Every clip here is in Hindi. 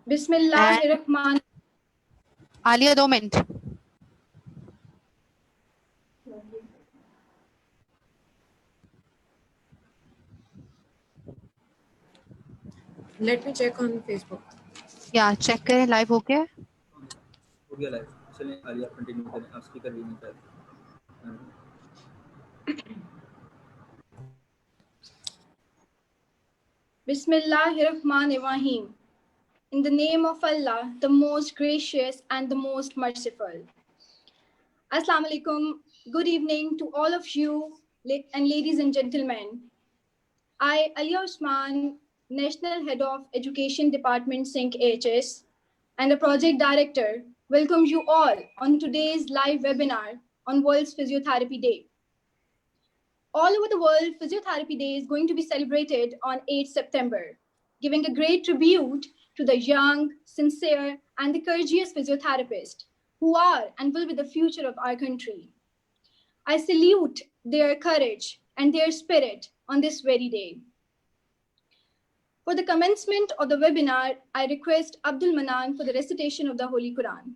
बिस्मिल्लाहिर्रहमान। Alia 2 minute. Let me check on Facebook. या चेक करें लाइव हो गया। हो गया लाइव। चलें आलिया कंटिन्यू करें, आप स्पीकर भी नहीं कर। Bismillahirrahmanirrahim. In the name of Allah, the most gracious and the most merciful. Assalamu alaikum. Good evening to all of you and ladies and gentlemen. I, Alia Usman, National Head of Education Department, SINC AHS, and a Project Director, welcome you all on today's live webinar on World's Physiotherapy Day. All over the world, Physiotherapy Day is going to be celebrated on 8 September, giving a great tribute to the young, sincere, and the courageous physiotherapists who are and will be the future of our country. I salute their courage and their spirit on this very day. For the commencement of the webinar, I request Abdul Manan for the recitation of the Holy Quran.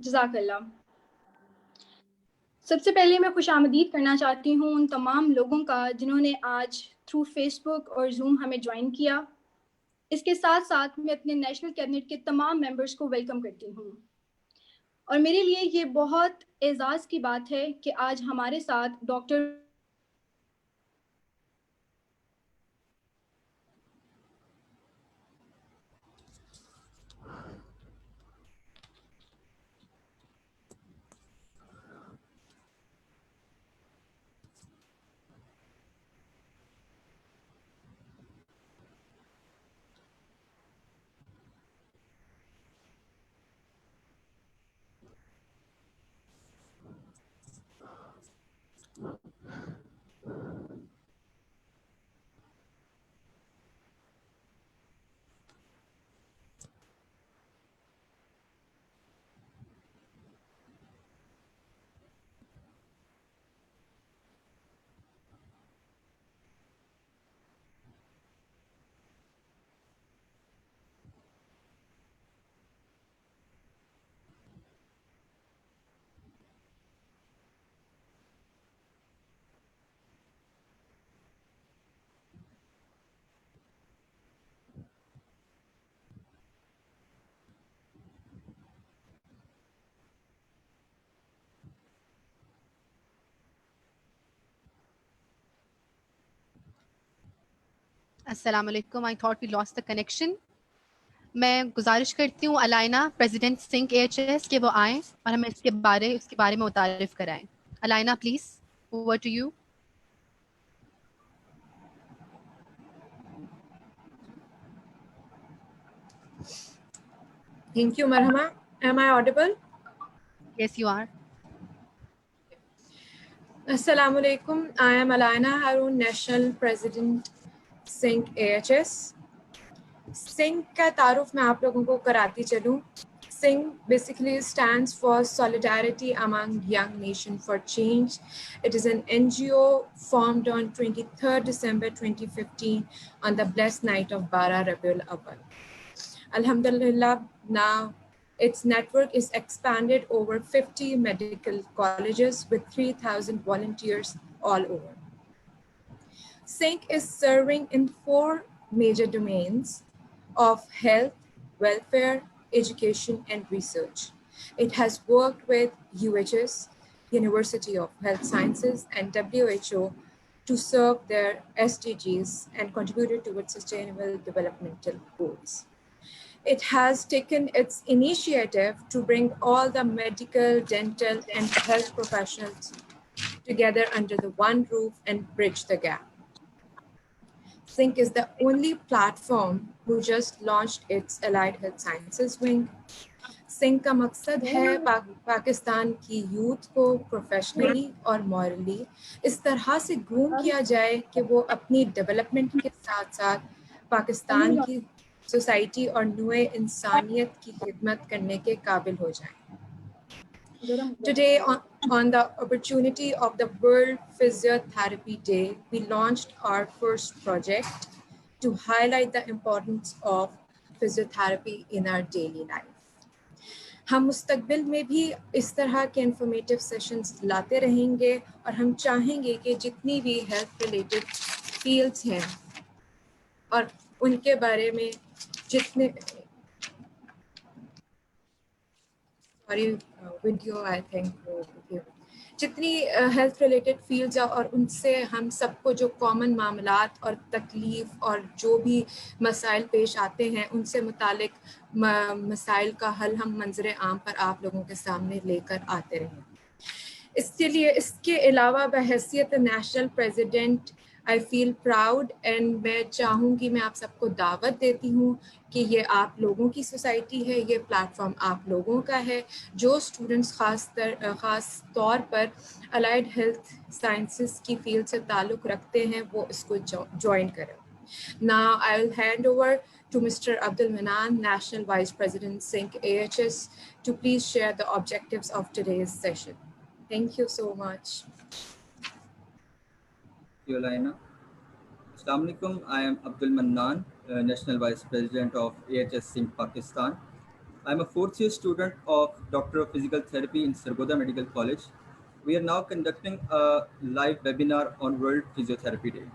जज़ाकल्लाह। सबसे पहले मैं खुशामदीद करना चाहती हूँ उन तमाम लोगों का जिन्होंने आज थ्रू फेसबुक और जूम हमें ज्वाइन किया। इसके साथ साथ मैं अपने नेशनल कैबिनेट के तमाम मेंबर्स को वेलकम करती हूँ और मेरे लिए ये बहुत एजाज़ की बात है कि आज हमारे साथ डॉक्टर अस्सलाम वालेकुम। I thought we lost the connection. मैं गुजारिश करती हूँ अलाइना प्रेसिडेंट सिंक एएचएस के वो आएँ और हमें उसके बारे में मुतारिफ कराएं। Alaina please, over to you. Thank you, Marhama. Am I audible? Yes, you are. Assalamu alaikum. I am Alaina Haroon, National President, SINC AHS. SINC का तारुफ मैं आप लोगों को कराती चलूँ। SINC basically stands for Solidarity Among Young Nation for Change. It is an NGO formed on 23rd December 2015 on the blessed night of Bara Rabiul Awwal. Alhamdulillah, now its network is expanded over 50 medical colleges with 3,000 volunteers all over. SINC is serving in 4 major domains of health, welfare, education, and research. It has worked with UHS, University of Health Sciences, and WHO to serve their SDGs and contributed towards sustainable developmental goals. It has taken its initiative to bring all the medical, dental, and health professionals together under the one roof and bridge the gap. SINC is the only platform who just launched its Allied Health Sciences wing. SINC का मकसद है पाकिस्तान की यूथ को प्रोफेशनली और मॉरली इस तरह से ग्रूम किया जाए कि वो अपनी डेवलपमेंट के साथ साथ पाकिस्तान की सोसाइटी और नए इंसानियत की खिदमत करने के काबिल हो जाएं। Today, on the opportunity of the World Physiotherapy Day, we launched our first project to highlight the importance of physiotherapy in our daily life. हम मुस्तकबिल में भी इस तरह के इंफॉर्मेटिव सेशंस लाते रहेंगे और हम चाहेंगे कि जितनी भी हेल्थ रिलेटेड फील्ड्स हैं और उनके बारे में जितने वीडियो आई थिंक जितनी हेल्थ रिलेटेड फील्ड्स और उनसे हम सबको जो कॉमन मामलात और तकलीफ और जो भी मसाइल पेश आते हैं उनसे मुतालिक मसाइल का हल हम मंजर आम पर आप लोगों के सामने लेकर आते रहें। इसके लिए इसके अलावा बहैसियत national president I feel proud and मैं चाहूँगी मैं आप सबको दावत देती हूँ कि ये आप लोगों की सोसाइटी है, ये प्लेटफॉर्म आप लोगों का है। जो स्टूडेंट्स ख़ास तौर पर अलाइड हेल्थ साइंसेस की फील्ड से ताल्लुक़ रखते हैं वो इसको ज्वाइन करें। Now I will hand over to Mr. Abdul Manan, National Vice President, SINC AHS, to please share the objectives of today's session. Thank you so much. Thank you, Alaina. Assalamu alaikum. I am Abdul Manan, National Vice President of AHS SINC Pakistan. I am a fourth-year student of Doctor of Physical Therapy in Sargodha Medical College. We are now conducting a live webinar on World Physiotherapy Day.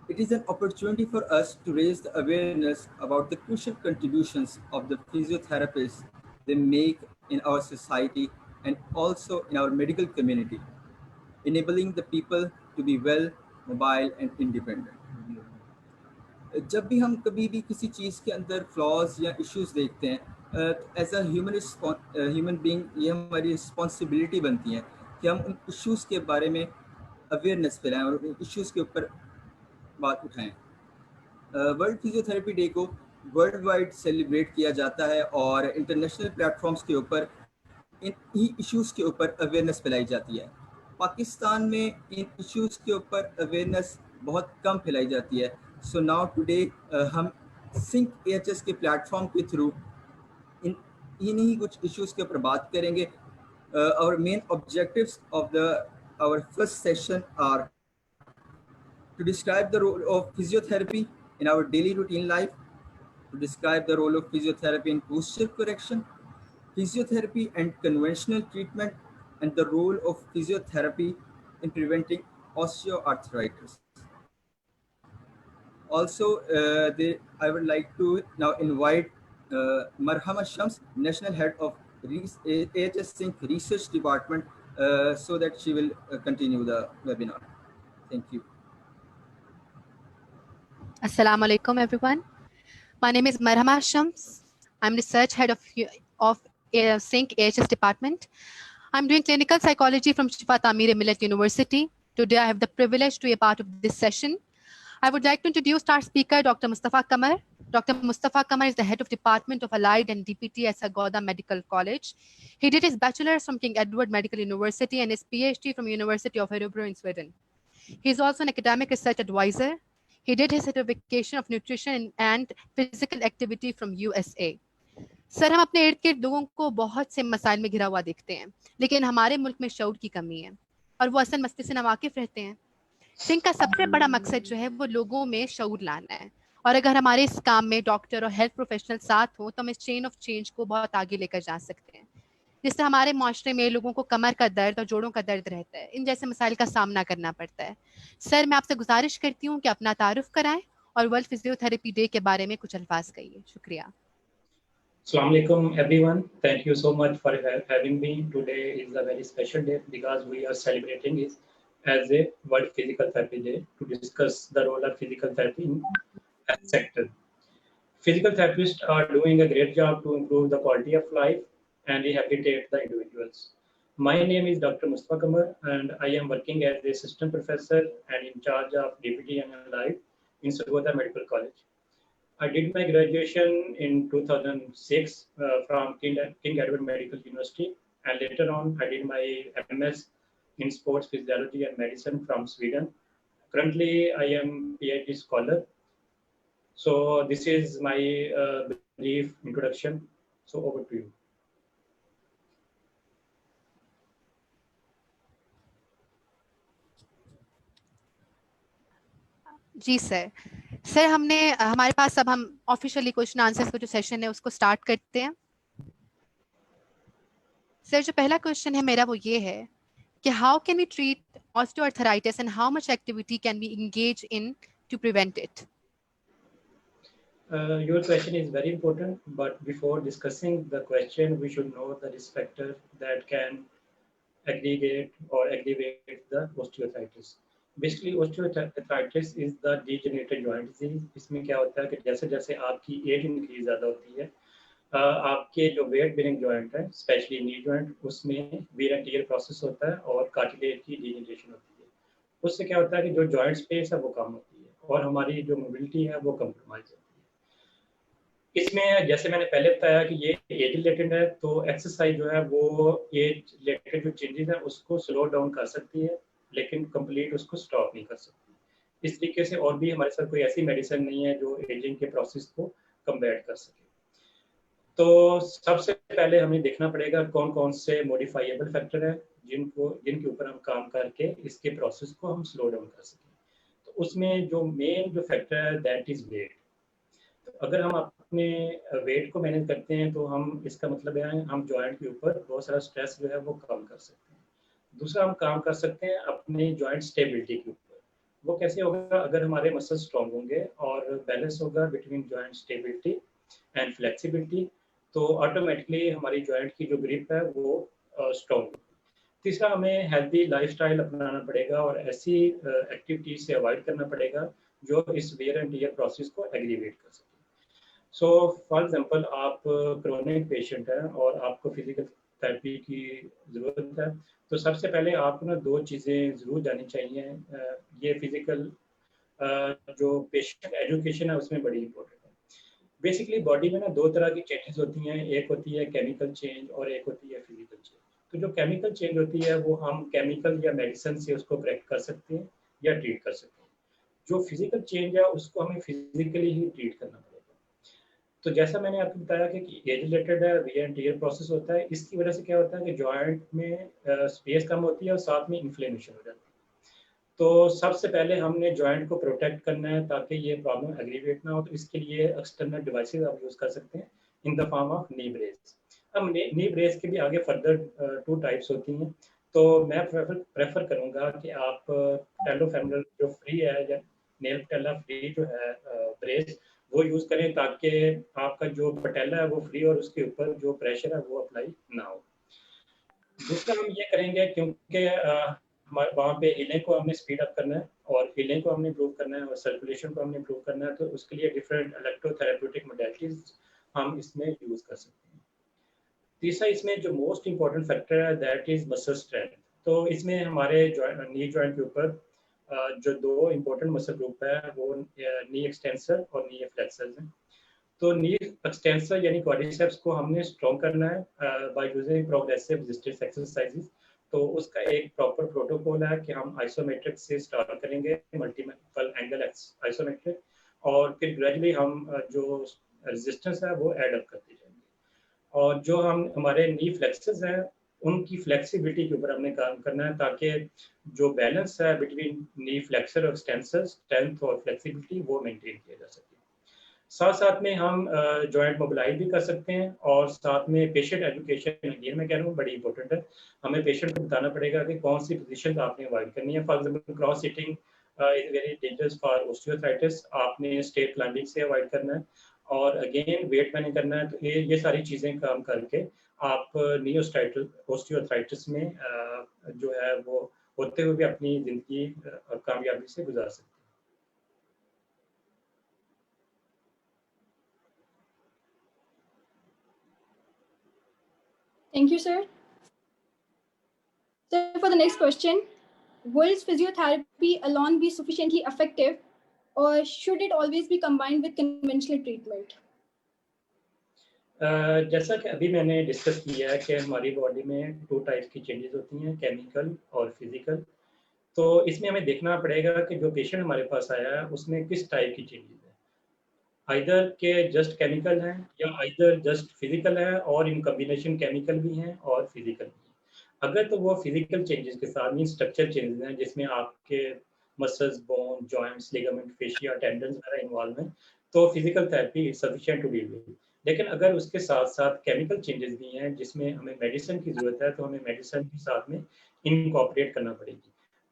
It is an opportunity for us to raise the awareness about the crucial contributions of the physiotherapists they make in our society and also in our medical community, enabling the people to be well, mobile and independent. जब भी हम कभी भी किसी चीज़ के अंदर फ्लॉज या इश्यूज देखते हैं एज अ ह्यूमन बीइंग ये हमारी रिस्पॉन्सिबिलिटी बनती है कि हम उन इश्यूज़ के बारे में अवेयरनेस फैलाएं और उन इश्यूज़ के ऊपर बात उठाएं। वर्ल्ड फिजियोथेरेपी डे को वर्ल्ड वाइड सेलिब्रेट किया जाता है और इंटरनेशनल प्लेटफॉर्म्स के ऊपर इन इश्यूज़ के ऊपर अवेयरनेस फैलाई जाती है। पाकिस्तान में इन इश्यूज़ के ऊपर अवेयरनेस बहुत कम फैलाई जाती है। सो नाउ टुडे हम सिंक AHS के प्लेटफॉर्म के थ्रू इन्हीं कुछ इश्यूज़ के ऊपर बात करेंगे। Our main objectives of our first session are to describe the role of physiotherapy in our daily routine life, to describe the role of physiotherapy in posture correction, physiotherapy and conventional treatment, and the role of physiotherapy in preventing osteoarthritis. Also, I would like to now invite Marhama Shams, National Head of AHS SINC Research Department, so that she will continue the webinar. Thank you. Assalamu alaikum, everyone. My name is Marhama Shams. I'm research head of SINC AHS department. I'm doing clinical psychology from Shifa Tamir Millet University. Today, I have the privilege to be a part of this session. I would like to introduce our speaker, Dr. Mustafa Qamar. Dr. Mustafa Qamar is the head of Department of Allied and DPT at Sargodha Medical College. He did his bachelor's from King Edward Medical University and his PhD from University of Örebro in Sweden. He is also an academic research advisor. He did his certification of nutrition and physical activity from USA. Sir हम अपने इर्द गिर्द लोगों को बहुत से मसाइल में घिरा हुआ देखते हैं, लेकिन हमारे मुल्क में शऊर की कमी है और वो असल मसले से नावाकिफ रहते हैं। सिंक का सबसे बड़ा मकसद जो है वो लोगों में शऊर लाना है और अगर हमारे इस काम में डॉक्टर और हेल्थ प्रोफेशनल साथ हो तो हम इस चेन ऑफ चेंज को बहुत आगे लेकर जा सकते हैं, जिससे हमारे माशरे में लोगों को कमर का दर्द और जोड़ों का दर्द रहता है, इन जैसे मसाइल का सामना करना पड़ता है। सर मैं आपसे गुजारिश करती हूँ कि अपना तारुफ कराएं और वर्ल्ड फिजियोथेरेपी डे के बारे में कुछ अल्फाज कहिए। शुक्रिया। Assalamu alaikum everyone. Thank you so much for having me. Today is a very special day because we are celebrating it as a World Physical Therapy Day to discuss the role of physical therapy in health sector. Physical therapists are doing a great job to improve the quality of life and rehabilitate the individuals. My name is Dr. Mustafa Kamar, and I am working as the assistant professor and in charge of DPT and Life in Sargodha Medical College. I did my graduation in 2006 from King Edward Medical University, and later on I did my MS in sports physiology and medicine from Sweden. Currently, I am PhD scholar. So this is my brief introduction. So over to you. जी सर। सर हमने हमारे पास अब हम ऑफिशियली क्वेश्चन आंसर्स का जो सेशन है उसको स्टार्ट करते हैं। सर जो पहला क्वेश्चन है मेरा वो ये है कि how can we treat osteoarthritis and how much activity can we engage in to prevent it? Your question is very important, but before discussing the question, we should know the risk factor that can aggregate or aggravate the osteoarthritis. Basically, osteoarthritis is the degenerated joint disease. इसमें क्या होता है कि जैसे जैसे आपकी एज इंक्रीज ज़्यादा होती है, आपके जो वेट बेरिंग जॉइंट है, स्पेशली नी जॉइंट, उसमें वियर एंड टियर प्रोसेस होता है और कार्टिलेज की डिजेनरेशन होती है। उससे क्या होता है कि जो जॉइंट स्पेस है वो कम होती है और हमारी जो मोबिलिटी है वो कम्प्रोमाइज होती है। इसमें जैसे मैंने पहले बताया कि ये एज रिलेटेड है, तो एक्सरसाइज जो है वो एज रिलेटेड जो चेंजेस है उसको स्लो डाउन कर सकती है, लेकिन कंप्लीट उसको स्टॉप नहीं कर सकती। इस तरीके से और भी हमारे साथ कोई ऐसी मेडिसिन नहीं है जो एजिंग के प्रोसेस को कम्बैट कर सके। तो सबसे पहले हमें देखना पड़ेगा कौन कौन से मॉडिफाइएबल फैक्टर है जिनके ऊपर हम काम करके इसके प्रोसेस को हम स्लो डाउन कर सकें। तो उसमें जो मेन जो फैक्टर है दैट इज वेट। अगर हम अपने वेट को मैनेज करते हैं तो हम इसका मतलब है हम जॉइंट के ऊपर बहुत सारा स्ट्रेस जो है वो कम कर सकते हैं। दूसरा, हम काम कर सकते हैं अपने जॉइंट स्टेबिलिटी के ऊपर। वो कैसे होगा? अगर हमारे मसल स्ट्रॉन्ग होंगे और बैलेंस होगा between joint stability and flexibility, तो ऑटोमेटिकली हमारी जॉइंट की जो ग्रिप है वो स्ट्रॉन्ग होगी। तीसरा, हमें हेल्दी लाइफस्टाइल अपनाना पड़ेगा और ऐसी एक्टिविटीज से अवॉइड करना पड़ेगा जो इस वेयर एंड टियर प्रोसेस को एग्रीवेट कर सके। सो फॉर एग्जांपल, आप क्रोनिक पेशेंट हैं और आपको फिजिकल थेरेपी की ज़रूरत है, तो सबसे पहले आपको ना दो चीज़ें ज़रूर जाननी चाहिए। ये फिजिकल जो पेशेंट एजुकेशन है उसमें बड़ी इंपॉर्टेंट है। बेसिकली बॉडी में ना दो तरह की चेंजेस होती हैं, एक होती है केमिकल चेंज और एक होती है फिजिकल चेंज। तो जो केमिकल चेंज होती है वो हम केमिकल या मेडिसिन से उसको करेक्ट कर सकते हैं या ट्रीट कर सकते हैं। जो फिजिकल चेंज है उसको हमें फिजिकली ही ट्रीट करना पड़ेगा। तो जैसा मैंने आपको बताया कि एज रिलेटेड है, वियर एंड टियर प्रोसेस होता है, इसकी वजह से क्या होता है कि जॉइंट में स्पेस कम होती है और साथ में इन्फ्लेमेशन हो जाती है। तो सबसे पहले हमने जॉइंट को प्रोटेक्ट करना है ताकि ये प्रॉब्लम एग्रीवेट ना हो। तो इसके लिए एक्सटर्नल डिवाइसेस आप यूज़ कर सकते हैं in the form of knee brace. अब नी ब्रेस के भी आगे फर्दर 2 टाइप्स होती हैं, तो मैं प्रेफर करूँगा कि आप टेलोफेमरल जो फ्री है या नेल पटेला फ्री जो है ब्रेस वो यूज़ करें ताकि आपका जो पटेला है वो फ्री और उसके ऊपर जो प्रेशर है वो अप्लाई ना हो। दूसरा, हम ये करेंगे क्योंकि वहाँ पे हीलिंग को हमने स्पीड अप करना है और हीलिंग को हमने इम्प्रूव करना है और सर्कुलेशन को हमने इम्प्रूव करना है, तो उसके लिए डिफरेंट इलेक्ट्रोथेरेप्यूटिक मोडेलिटीज हम इसमें यूज़ कर सकते हैं। तीसरा, इसमें जो मोस्ट इम्पॉर्टेंट फैक्टर है दैट इज मसल स्ट्रेंथ। तो इसमें हमारे नी जॉइंट के ऊपर जो दो इम्पोर्टेंट मसल ग्रुप है वो नी एक्सटेंसर और नी फ्लेक्सर हैं। तो नी एक्सटेंसर यानी क्वाड्रिसेप्स को हमने स्ट्रॉन्ग करना है by using progressive resistance exercises. तो उसका एक प्रॉपर प्रोटोकॉल है कि हम आइसोमेट्रिक से स्टार्ट करेंगे, मल्टीपल एंगल आइसोमेट्रिक, और फिर ग्रेजुअली हम जो रेजिस्टेंस है वो ऐड अप करते जाएंगे। और जो हम हमारे नी फ्लेक्सर्स हैं उनकी फ्लेक्सिबिलिटी के ऊपर हमने काम करना है ताकि जो बैलेंस है बिटवीन नी फ्लेक्सर और एक्सटेंसर, स्ट्रेंथ और फ्लेक्सिबिलिटी, वो मेंटेन किया जा सके। साथ साथ में हम जॉइंट मोबिलाइज भी कर सकते हैं और साथ में पेशेंट एजुकेशन, ये मैं कह रहा हूँ बड़ी इंपॉर्टेंट है। हमें पेशेंट को बताना पड़ेगा कि कौन सी पोजीशन आपने अवॉइड करनी है। For example, cross sitting is very dangerous for osteoarthritis, आपने स्टेप क्लाइंबिंग से अवॉइड करना है और अगेन वेट मैनेज करना है। तो ये सारी चीज़ें काम करके आप नी ओस्टियोआर्थराइटिस में जो है वो होते हुए भी अपनी ज़िंदगी कामयाबी से गुजार सकते हैं। Thank you, sir. So for the next question, will physiotherapy alone be sufficiently effective, or should it always be combined with conventional treatment? जैसा कि अभी मैंने डिस्कस किया है कि हमारी बॉडी में 2 टाइप की चेंजेस होती हैं, केमिकल और फिजिकल। तो इसमें हमें देखना पड़ेगा कि जो पेशेंट हमारे पास आया है उसमें किस टाइप की चेंजेस है। आइदर के जस्ट केमिकल हैं या आइदर जस्ट फिजिकल है और इन कॉम्बिनेशन केमिकल भी हैं और फिजिकल भी हैं। अगर तो वो फिजिकल चेंजेस के साथ मीन स्ट्रक्चर चेंजेस हैं जिसमें आपके muscles, bone, joints, ligament, fascia, tendons वगैरह इन्वॉल्व हैं, तो physical therapy is sufficient to deal with. लेकिन अगर उसके साथ-साथ केमिकल चेंजेस भी हैं जिसमें हमें मेडिसिन की ज़रूरत है, तो हमें मेडिसिन भी साथ में इनकॉर्पोरेट करना पड़ेगी।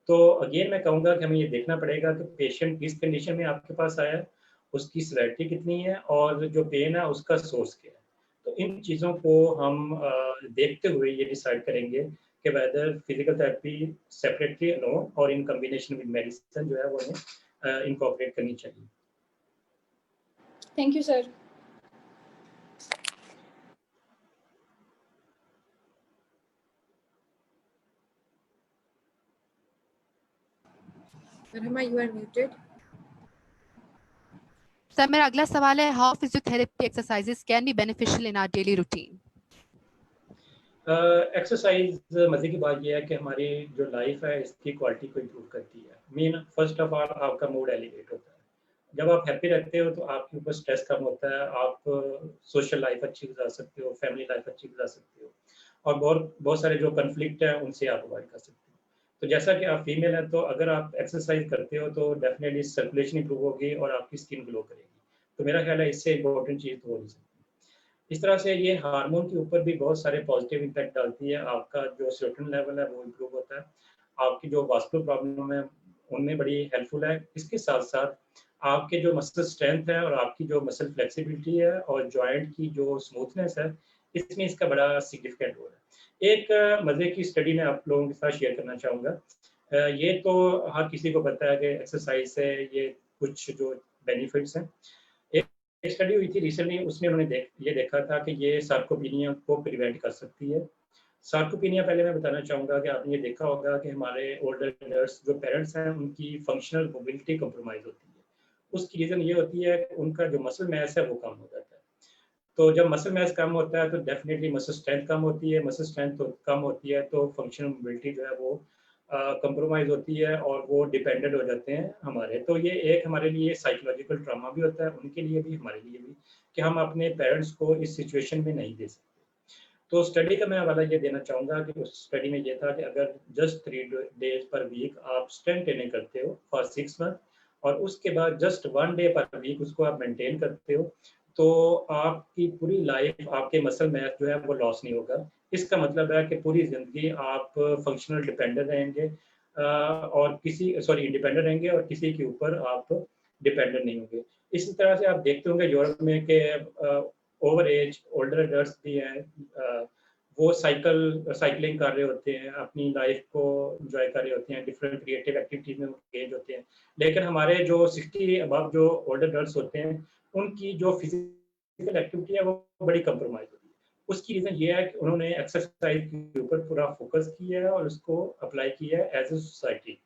तो अगेन मैं कहूँगा कि हमें ये देखना पड़ेगा कि पेशेंट किस कंडीशन में आपके पास आया है, उसकी सेवेरिटी कितनी है और जो पेन है उसका सोर्स क्या है। तो इन चीज़ों को हम देखते हुए ये डिसाइड करेंगे कि whether physical therapy separately alone और इन कॉम्बिनेशन विद मेडिसिन जो है वो हमें इनकॉर्पोरेट करनी चाहिए। Thank you, sir. Rahima, you are muted. Sir मेरा अगला सवाल है, how physiotherapy exercises can be beneficial in our daily routine? Exercise मजे की बात यह है कि हमारी जो लाइफ है इसकी क्वालिटी को इम्प्रूव करती है। मीन फर्स्ट ऑफ ऑल आपका मूड एलिवेट होता है। जब आप हैप्पी रहते हो तो आपके ऊपर स्ट्रेस कम होता है, आप सोशल लाइफ अच्छी गुजार सकते हो, फैमिली लाइफ अच्छी गुजार सकते हो और बहुत बहुत सारे जो कन्फ्लिक्ट है उनसे आप अवॉइड कर सकते हो। तो जैसा कि आप फीमेल हैं तो अगर आप एक्सरसाइज करते हो तो डेफिनेटली सर्कुलेशन इंप्रूव होगी और आपकी स्किन ग्लो करेगी। तो मेरा ख्याल है इससे इम्पोर्टेंट चीज़ तो हो नहीं सकती। इस तरह से ये हार्मोन के ऊपर भी बहुत सारे पॉजिटिव इम्पैक्ट डालती है। आपका जो सेरोटोनिन लेवल है वो इम्प्रूव होता है, आपकी जो वास्कुलर प्रॉब्लम है उनमें बड़ी हेल्पफुल है। इसके साथ साथ आपके जो मसल स्ट्रेंथ है और आपकी जो मसल फ्लेक्सिबिलिटी है और जॉइंट की जो स्मूथनेस है, इसमें इसका बड़ा सिग्निफिकेंट रोल है। एक मज़े की स्टडी मैं आप लोगों के साथ शेयर करना चाहूँगा। ये तो हर किसी को पता है कि एक्सरसाइज से ये कुछ जो बेनिफिट्स हैं। एक स्टडी हुई थी रिसेंटली, उसमें उन्होंने ये देखा था कि ये सार्कोपीनिया को प्रिवेंट कर सकती है। सार्कोपीनिया पहले मैं बताना चाहूँगा कि आपने ये देखा होगा कि हमारे ओल्डर एडल्ट्स जो पेरेंट्स हैं उनकी फंक्शनल मोबिलिटी कॉम्प्रोमाइज़ होती है। उसकी रीज़न ये होती है कि उनका जो मसल मास है वो कम हो जाता है। तो जब मसल मास कम होता है तो डेफिनेटली मसल स्ट्रेंथ कम होती है, मसल स्ट्रेंथ तो कम होती है तो फंक्शनल मोबिलिटी जो है वो कंप्रोमाइज़ होती है और वो डिपेंडेंट हो जाते हैं हमारे। तो ये एक हमारे लिए साइकोलॉजिकल ट्रॉमा भी होता है, उनके लिए भी, हमारे लिए भी, कि हम अपने पेरेंट्स को इस सिचुएशन में नहीं दे सकते। तो स्टडी का मैं हवाला ये देना चाहूँगा कि उस स्टडी में ये था कि अगर जस्ट 3 डेज़ पर वीक आप स्ट्रेंथ ट्रेनिंग करते हो फॉर 6 मंथ और उसके बाद जस्ट 1 डे पर वीक उसको आप मेंटेन करते हो, तो आपकी पूरी लाइफ आपके मसल मास जो है वो लॉस नहीं होगा। इसका मतलब है कि पूरी ज़िंदगी आप फंक्शनल डिपेंडेंट रहेंगे और इंडिपेंडेंट रहेंगे और किसी के ऊपर आप डिपेंडेंट नहीं होंगे। इसी तरह से आप देखते होंगे यूरोप में कि ओवर एज ओल्डर एडल्ट्स भी हैं, वो साइकिलिंग कर रहे होते हैं, अपनी लाइफ को एंजॉय कर रहे होते हैं, डिफरेंट क्रिएटिव एक्टिविटीज में एंगेज होते हैं। लेकिन हमारे जो 60 अबव जो ओल्डर एडल्ट्स होते हैं उनकी जो फिजिकल एक्टिविटी है वो बड़ी कंप्रोमाइज होती है। उसकी रीज़न ये है कि उन्होंने एक्सरसाइज के ऊपर पूरा फोकस किया है और उसको अप्लाई किया है एज ए सोसाइटी।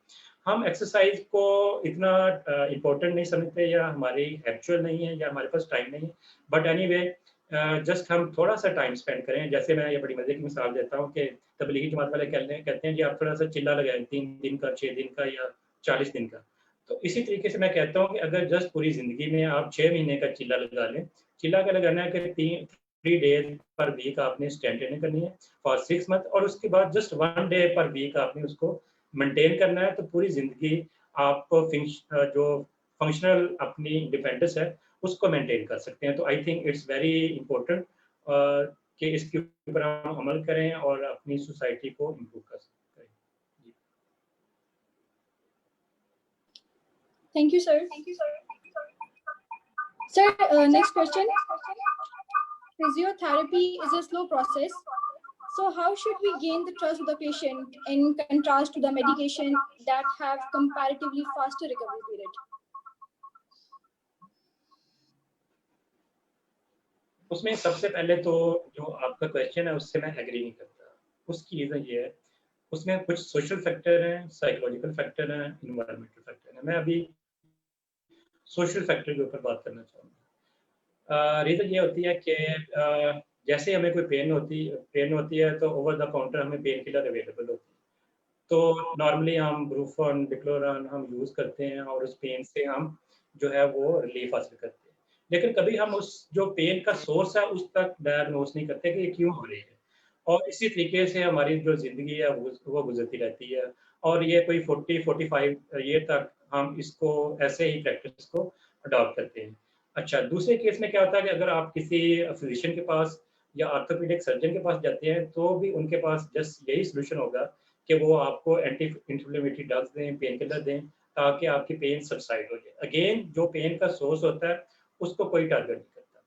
हम एक्सरसाइज को इतना इम्पोर्टेंट नहीं समझते या हमारी एक्चुअल नहीं है या हमारे पास टाइम नहीं है, बट एनीवे जस्ट हम थोड़ा सा टाइम स्पेंड करें। जैसे मैं ये बड़ी मजे की मिसाल देता हूँ कि तबलीगी जमात वाले कहते हैं जी आप थोड़ा सा चिल्ला लगाएं 3 दिन का, 6 दिन का या 40 दिन का। तो इसी तरीके से मैं कहता हूँ कि अगर जस्ट पूरी जिंदगी में आप 6 महीने का चिल्ला लगा लें, चिल्ला का लगाना है कि 3 डेज पर वीक आपने स्ट्रेंथ ट्रेनिंग करनी है फॉर 6 मंथ और उसके बाद जस्ट 1 डे पर वीक आपने उसको मेंटेन करना है, तो पूरी जिंदगी आप जो फंक्शनल अपनी इंडिपेंडेंस है उसको मेंटेन कर सकते हैं। तो I think it's very important कि इसके ऊपर हम अमल करें और अपनी सोसाइटी को इम्प्रूव कर सकते हैं। Thank you, sir. Sir, next question. Physiotherapy is a slow process. So how should we gain the trust of the patient in contrast to the medication that have comparatively faster recovery period? उसमें सबसे पहले तो जो आपका क्वेश्चन है उससे मैं एग्री नहीं करता। उसकी रीज़न ये है उसमें कुछ सोशल फैक्टर हैं, साइकोलॉजिकल फैक्टर हैं, इन्वायरमेंटल फैक्टर हैं। मैं अभी सोशल फैक्टर के ऊपर बात करना चाहूँगा। रीज़न ये होती है कि जैसे हमें कोई पेन होती है तो ओवर द काउंटर हमें पेन किलर अवेलेबल होती है। तो नॉर्मली हम ब्रूफन, डिक्लोरन हम यूज़ करते हैं और उस पेन से हम जो है वो रिलीफ हासिल करते हैं। लेकिन कभी हम उस जो पेन का सोर्स है उस तक डायग्नोस नहीं करते कि ये क्यों हो रही है। और इसी तरीके से हमारी जो ज़िंदगी है वो गुजरती रहती है और ये कोई 40-45 ईयर तक हम इसको ऐसे ही प्रैक्टिस को अडॉप्ट करते हैं। अच्छा, दूसरे केस में क्या होता है कि अगर आप किसी फिजिशियन के पास या ऑर्थोपेडिक सर्जन के पास जाते हैं तो भी उनके पास जस्ट यही सॉल्यूशन होगा कि वो आपको एंटी इन्फ्लेमेटरी ड्रग्स दें, पेन किलर दें, ताकि आपकी पेन सबसाइड हो जाए। अगेन जो पेन का सोर्स होता है उसको कोई टारगेट नहीं करता।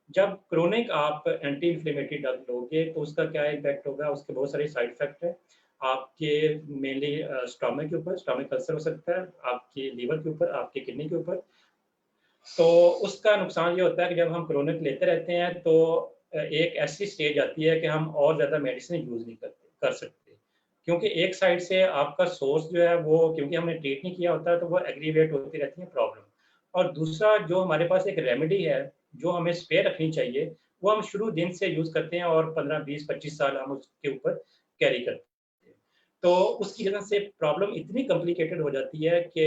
जब क्रोनिक आप एंटी इन्फ्लेमेटरी ड्रग लोगे तो उसका क्या इम्पैक्ट होगा, उसके बहुत सारे साइड इफेक्ट हैं। आपके मेनली स्टमक के ऊपर, स्टमक अल्सर हो सकता है, आपके लीवर के ऊपर, आपके किडनी के ऊपर। तो उसका नुकसान ये होता है कि जब हम क्रोनिक लेते रहते हैं तो एक ऐसी स्टेज आती है कि हम और ज़्यादा मेडिसिन यूज़ नहीं कर सकते, क्योंकि एक साइड से आपका सोर्स जो है वो, क्योंकि हमने ट्रीट नहीं किया होता है, तो वो एग्रीवेट होती रहती है प्रॉब्लम। और दूसरा जो हमारे पास एक रेमेडी है जो हमें स्पेयर रखनी चाहिए, वो हम शुरू दिन से यूज़ करते हैं और 15-20-25 साल हम उसके ऊपर कैरी करते हैं। तो उसकी वजह से प्रॉब्लम इतनी कॉम्प्लिकेटेड हो जाती है कि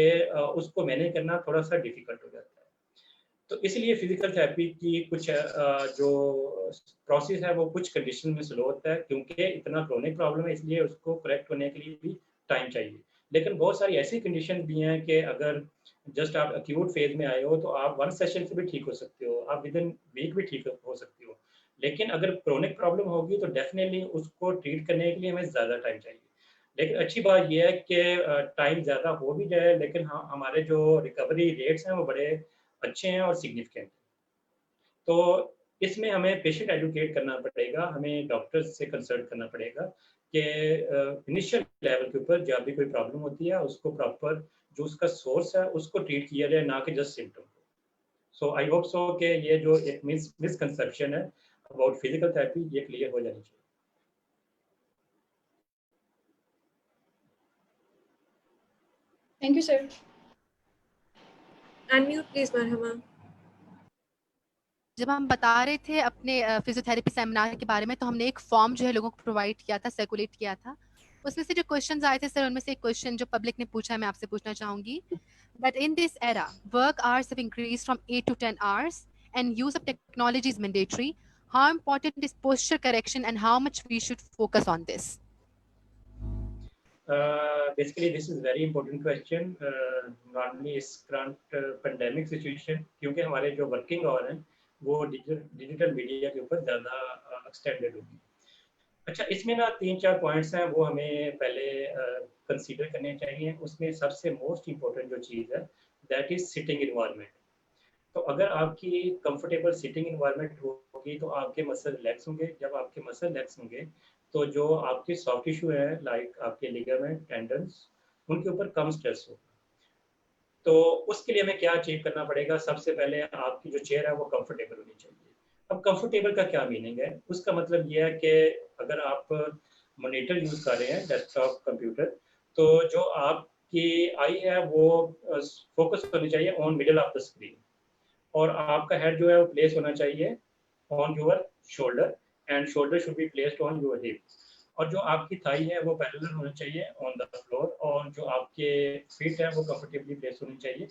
उसको मैनेज करना थोड़ा सा डिफिकल्ट हो जाता है। तो इसलिए फिजिकल थेरेपी की कुछ जो प्रोसेस है वो कुछ कंडीशन में स्लो होता है, क्योंकि इतना क्रोनिक प्रॉब्लम है, इसलिए उसको करेक्ट होने के लिए भी टाइम चाहिए। लेकिन बहुत सारी ऐसी कंडीशन भी हैं कि अगर जस्ट आप एक्यूट फेज में आए हो तो आप वन सेशन से भी ठीक हो सकते हो, आप विद इन वीक भी ठीक हो सकते हो। लेकिन अगर क्रोनिक प्रॉब्लम होगी तो डेफिनेटली उसको ट्रीट करने के लिए हमें ज़्यादा टाइम चाहिए। लेकिन अच्छी बात यह है कि टाइम ज़्यादा हो भी जाए लेकिन हाँ, हमारे जो रिकवरी रेट्स हैं वो बड़े अच्छे हैं और सिग्निफिकेंट। तो इसमें हमें पेशेंट एजुकेट करना पड़ेगा, हमें डॉक्टर्स से कंसल्ट करना पड़ेगा कि इनिशियल लेवल के ऊपर जब भी कोई प्रॉब्लम होती है उसको प्रॉपर जो उसका सोर्स है उसको ट्रीट किया जाए, ना कि जस्ट सिम्टम को। सो आई होप सो कि ये जो एक मिसकंसेप्शन है अबाउट फिजिकल थेरेपी ये क्लियर हो जानी चाहिए। Thank you, sir. Unmute please, Marhama. जब हम बता रहे थे अपने फिजियोथेरेपी सेमिनार के बारे में तो हमने एक फॉर्म जो है लोगों को प्रोवाइड किया था, सर्कुलेट किया था। उसमें से जो क्वेश्चंस आए थे सर, उनमें से एक क्वेश्चन जो पब्लिक ने पूछा है मैं आपसे पूछना चाहूंगी that in this era work hours have increased from 8 to 10 hours and use of technology is mandatory. How important is posture correction and how much we should focus on this? Basically this is very important question, normally इस current pandemic situation, क्योंकि हमारे जो वर्किंग आवर हैं वो डिजिटल मीडिया के ऊपर ज़्यादा एक्सटेंडेड होगी। अच्छा, इसमें ना 3-4 पॉइंट्स हैं वो हमें पहले कंसीडर करने चाहिए। उसमें सबसे मोस्ट इम्पोर्टेंट जो चीज़ है दैट इज़ सिटिंग इन्वायरमेंट। तो अगर आपकी कंफर्टेबल सिटिंग इन्वायरमेंट होगी तो आपके मसल रिलैक्स होंगे। जब आपके मसल रिलैक्स होंगे तो जो आपके सॉफ्ट टिश्यू है लाइक आपके लिगामेंट, टेंडन्स, उनके ऊपर कम स्ट्रेस होगा। तो उसके लिए हमें क्या अचीव करना पड़ेगा? सबसे पहले आपकी जो चेयर है वो कंफर्टेबल होनी चाहिए। अब कंफर्टेबल का क्या मीनिंग है? उसका मतलब ये है कि अगर आप मॉनिटर यूज़ कर रहे हैं, डेस्कटॉप कंप्यूटर, तो जो आपकी आई है वो फोकस होनी चाहिए on middle of the screen, और आपका हेड जो है वो प्लेस होना चाहिए on your shoulder and shoulder should be placed on your hip, और जो आपकी थाई है वो पैरेलल होनी चाहिए ऑन द फ्लोर, और जो आपके फीट है वो कंफर्टेबली प्लेस होनी चाहिए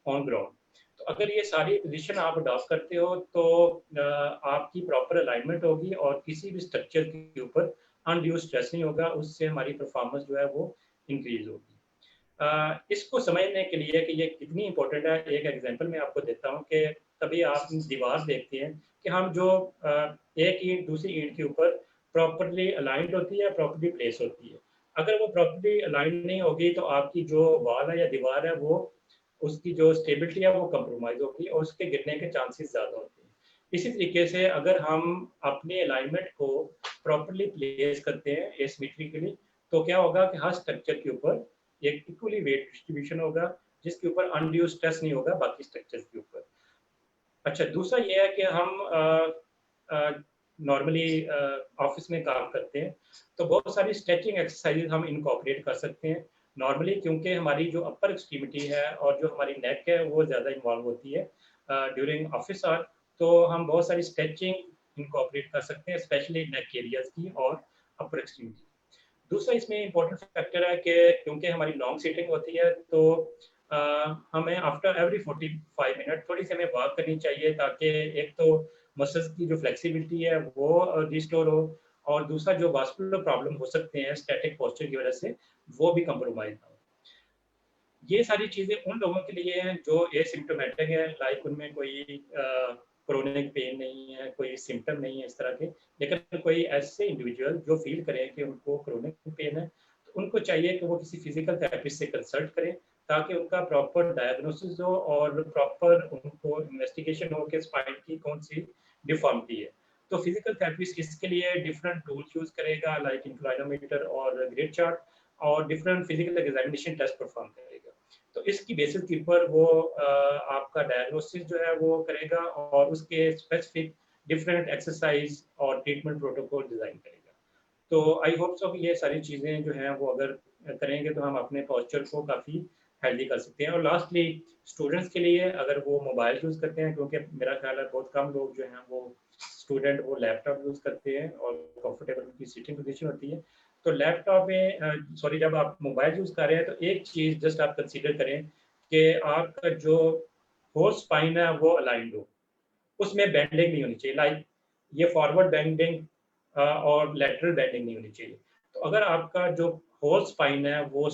ऑन ग्राउंड। तो अगर ये सारी पोजीशन आप अडॉप्ट करते हो तो आपकी प्रॉपर अलाइनमेंट होगी और किसी भी स्ट्रक्चर के ऊपर अनड्यू स्ट्रेस नहीं होगा, उससे हमारी परफॉर्मेंस जो है वो इंक्रीज होगी। इसको समझने के लिए कि ये कितनी इंपॉर्टेंट है, एक एग्जांपल मैं आपको देता हूँ कि कभी आप दीवार देखते हैं कि हम जो एक ईंट दूसरी ईंट के ऊपर प्रॉपर्ली अलाइंड होती है, प्रॉपर्ली प्लेस होती है। अगर वो प्रॉपर्ली अलाइंड नहीं होगी तो आपकी जो वॉल है या दीवार है वो उसकी जो स्टेबिलिटी है वो कंप्रोमाइज होगी और उसके गिरने के चांसेस ज़्यादा होते हैं। इसी तरीके से अगर हम अपने अलाइनमेंट को प्रॉपर्ली प्लेस करते हैं एसिमेट्रिकली, तो क्या होगा कि हर स्ट्रक्चर के ऊपर एक इक्वली वेट डिस्ट्रीब्यूशन होगा जिसके ऊपर अनड्यू स्ट्रेस नहीं होगा बाकी स्ट्रक्चर्स के ऊपर। अच्छा, दूसरा ये है कि हम नॉर्मली ऑफिस में काम करते हैं, तो बहुत सारी स्ट्रेचिंग एक्सरसाइजेज हम इनकॉर्पोरेट कर सकते हैं नॉर्मली, क्योंकि हमारी जो अपर एक्सट्रीमिटी है और जो हमारी नेक है वो ज़्यादा इन्वॉल्व होती है ड्यूरिंग ऑफिस आवर। तो हम बहुत सारी स्ट्रेचिंग इनकॉर्पोरेट कर सकते हैं, स्पेशली नेक एरियाज की और अपर एक्सट्रीमिटी। दूसरा इसमें इम्पोर्टेंट फैक्टर है कि क्योंकि हमारी लॉन्ग सीटिंग होती है, तो हमें आफ्टर एवरी 45 मिनट थोड़ी सी हमें वॉक करनी चाहिए, ताकि एक तो मसल्स की जो फ्लेक्सिबिलिटी है वो रिस्टोर हो, और दूसरा जो वास्कुलर प्रॉब्लम हो सकते हैं स्टैटिक पोस्चर की वजह से वो भी कंप्रोमाइज ना हो। ये सारी चीज़ें उन लोगों के लिए हैं जो एसिम्प्टोमेटिक है, लाइक उनमें कोई क्रोनिक पेन नहीं है, कोई सिम्टम नहीं है इस तरह के, लेकिन कोई ऐसे इंडिविजुअल जो फील करें कि उनको क्रोनिक पेन है, तो उनको चाहिए कि वो किसी फिजिकल थेरेपिस्ट से कंसल्ट करें, ताकि उनका प्रॉपर डायग्नोसिस हो और प्रॉपर उनको इन्वेस्टिगेशन हो कि स्पाइन की कौन सी डिफॉर्मिटी है। तो फिजिकल थेरेपिस्ट इसके लिए डिफरेंट टूल्स यूज करेगा, लाइक इंक्लाइनोमीटर और ग्रिड चार्ट, और different physical examination test perform करेगा। तो इसकी बेसिस के ऊपर वो आपका डायग्नोसिस जो है वो करेगा, और उसके स्पेसिफिक डिफरेंट एक्सरसाइज और ट्रीटमेंट प्रोटोकॉल डिजाइन करेगा। तो आई होप सो कि ये सारी चीज़ें जो हैं वो अगर करेंगे तो हम अपने पोस्चर को काफ़ी हेल्दी कर सकते हैं। और लास्टली स्टूडेंट्स के लिए, अगर वो मोबाइल यूज़ करते हैं, क्योंकि मेरा ख्याल है बहुत कम लोग जो हैं वो स्टूडेंट वो लैपटॉप यूज़ करते हैं और कंफर्टेबल उनकी सीटिंग पोजीशन होती है, तो लैपटॉप में सॉरी जब आप मोबाइल यूज़ कर रहे हैं, तो एक चीज़ जस्ट आप कंसीडर करें कि आपका जो होल स्पाइन है वो अलाइंड हो, उसमें बेंडिंग नहीं होनी चाहिए, लाइक ये फॉरवर्ड बेंडिंग और लेटरल बेंडिंग नहीं होनी चाहिए। तो अगर आपका जो होल स्पाइन है वो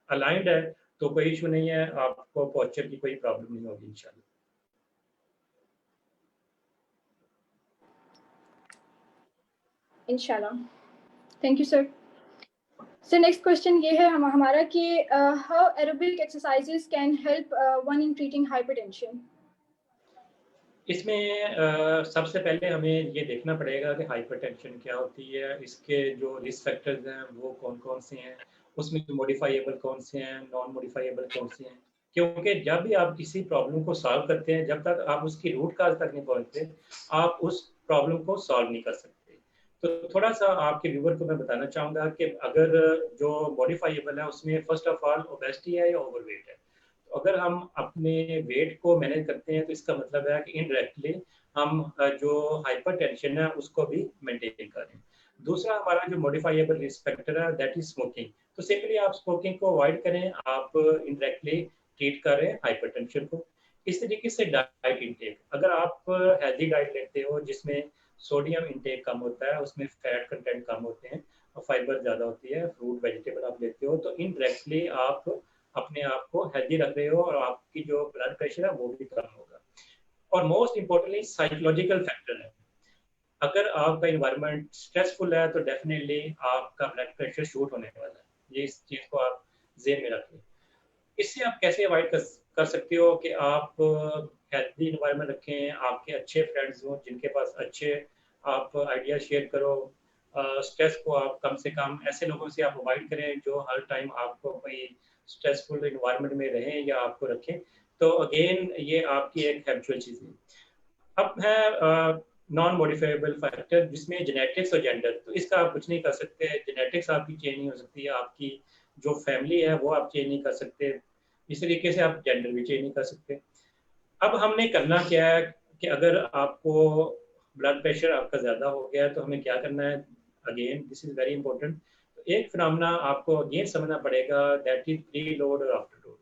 अलाइंड है, तो कोई इशू नहीं है, आपको पोस्चर की कोई प्रॉब्लम नहीं होगी इंशाल्लाह। इंशाल्लाह। Thank you sir. Sir next question ये है हमारा कि how aerobic exercises can help one in treating hypertension. इसमें सबसे पहले हमें ये देखना पड़ेगा कि हाइपरटेंशन क्या होती है, इसके जो रिस्क फैक्टर्स हैं वो कौन कौन से हैं, उसमें मॉडिफाइएबल कौन से हैं, नॉन मॉडिफाइएबल कौन से हैं। क्योंकि जब भी आप किसी प्रॉब्लम को सॉल्व करते हैं, जब तक आप उसकी रूट काज तक नहीं पहुंचते, आप उस प्रॉब्लम को सॉल्व नहीं कर सकते। तो थोड़ा सा आपके व्यूवर को मैं बताना चाहूँगा कि अगर जो मॉडिफाइएबल है उसमें फर्स्ट ऑफ ऑल ओबेसिटी है या ओवरवेट है। अगर हम अपने वेट को मैनेज करते हैं, तो इसका मतलब है कि इनडायरेक्टली हम जो हाइपरटेंशन है उसको भी मेंटेन करें। दूसरा हमारा जो मॉडिफाइएबल रिस्क फैक्टर है दैट इज स्मोकिंग। तो सिंपली आप स्मोकिंग को अवॉइड करें, आप इनडायरेक्टली ट्रीट कर रहे हैं हाइपरटेंशन को। इस तरीके से डाइट इंटेक, अगर आप हेल्दी डाइट लेते हो जिसमें सोडियम इंटेक कम होता है, उसमें फैट कंटेंट कम होते हैं और फाइबर ज़्यादा होती है, फ्रूट वेजिटेबल आप लेते हो, तो इनडायरेक्टली आप अपने आप को हेल्दी रख रहे हो और आपकी जो ब्लड प्रेशर है वो भी कम होगा। और मोस्ट इम्पोर्टेंटली साइकोलॉजिकल फैक्टर है, अगर आपका इन्वायरमेंट स्ट्रेसफुल है तो डेफिनेटली आपका ब्लड प्रेशर शूट होने वाला है, ये इस चीज़ को आप ज़हन में रखें। इससे आप कैसे अवॉइड कर सकते हो कि आप हेल्दी इन्वायरमेंट रखें, आपके अच्छे फ्रेंड्स हों जिनके पास अच्छे आप आइडिया शेयर करो, स्ट्रेस को आप कम से कम ऐसे लोगों से आप अवॉइड करें जो हर टाइम आपको कोई स्ट्रेसफुल इन्वायरमेंट में रहें या आपको रखें। तो अगेन ये आपकी एक हैबिचुअल चीज़ है। अब है नॉन मॉडिफाइबल फैक्टर जिसमें जेनेटिक्स और जेंडर, तो इसका आप कुछ नहीं कर सकते, जेनेटिक्स आपकी चेंज नहीं हो सकती है, आपकी जो फैमिली है वो आप चेंज नहीं कर सकते, इस तरीके से आप जेंडर भी चेंज नहीं कर सकते। अब हमने करना क्या है कि अगर आपको ब्लड प्रेशर आपका ज़्यादा हो गया है तो हमें क्या करना है, again this is very important. तो एक फिनोमेना आपको अगेन समझना पड़ेगा, दैट इज प्री लोड और आफ्टर लोड।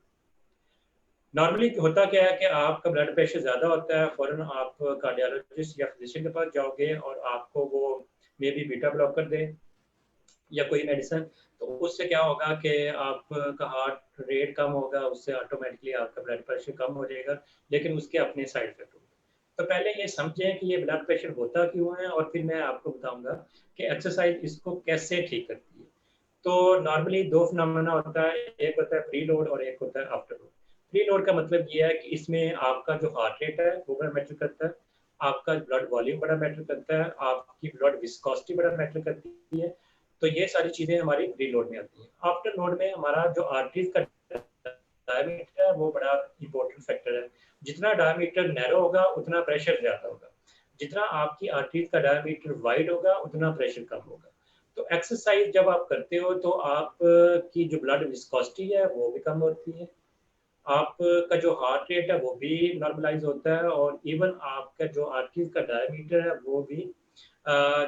नॉर्मली होता क्या है कि आपका ब्लड प्रेशर ज़्यादा होता है, फ़ौरन आप कार्डियोलॉजिस्ट या फिजिशियन के पास जाओगे और आपको वो मे बी बीटा ब्लॉकर दे या कोई मेडिसिन, तो उससे क्या होगा कि आपका हार्ट रेट कम होगा, उससे ऑटोमेटिकली आपका ब्लड प्रेशर कम हो जाएगा, लेकिन उसके अपने साइड इफेक्ट होंगे। तो पहले ये समझें कि ये ब्लड प्रेशर होता क्यों है, और फिर मैं आपको बताऊंगा कि एक्सरसाइज इसको कैसे ठीक करती है। तो नॉर्मली दो फिनोमेना होता है, एक होता है प्री लोड और एक होता है आफ्टर लोड। प्री लोड का मतलब ये है कि इसमें आपका जो हार्ट रेट है वो बड़ा मैटर करता है, आपका ब्लड वॉल्यूम बड़ा मैटर करता है, आपकी ब्लड विस्कोसिटी बड़ा मैटर करती है। तो ये सारी चीजें हमारी प्री लोड में आती हैं। आफ्टर लोड में हमारा जो आर्टरीज का डायमीटर है वो बड़ा इंपॉर्टेंट फैक्टर है। जितना डायमीटर नैरो होगा उतना प्रेशर ज्यादा होगा, जितना आपकी आर्टरीज का डायमीटर वाइड होगा उतना प्रेशर कम होगा। तो एक्सरसाइज जब आप करते हो तो आप की जो ब्लड विस्कोसिटी है वो भी कम होती है, आपका जो हार्ट रेट है वो भी नॉर्मलाइज होता है, और इवन आपका जो आर्टरीज का डायमीटर है वो भी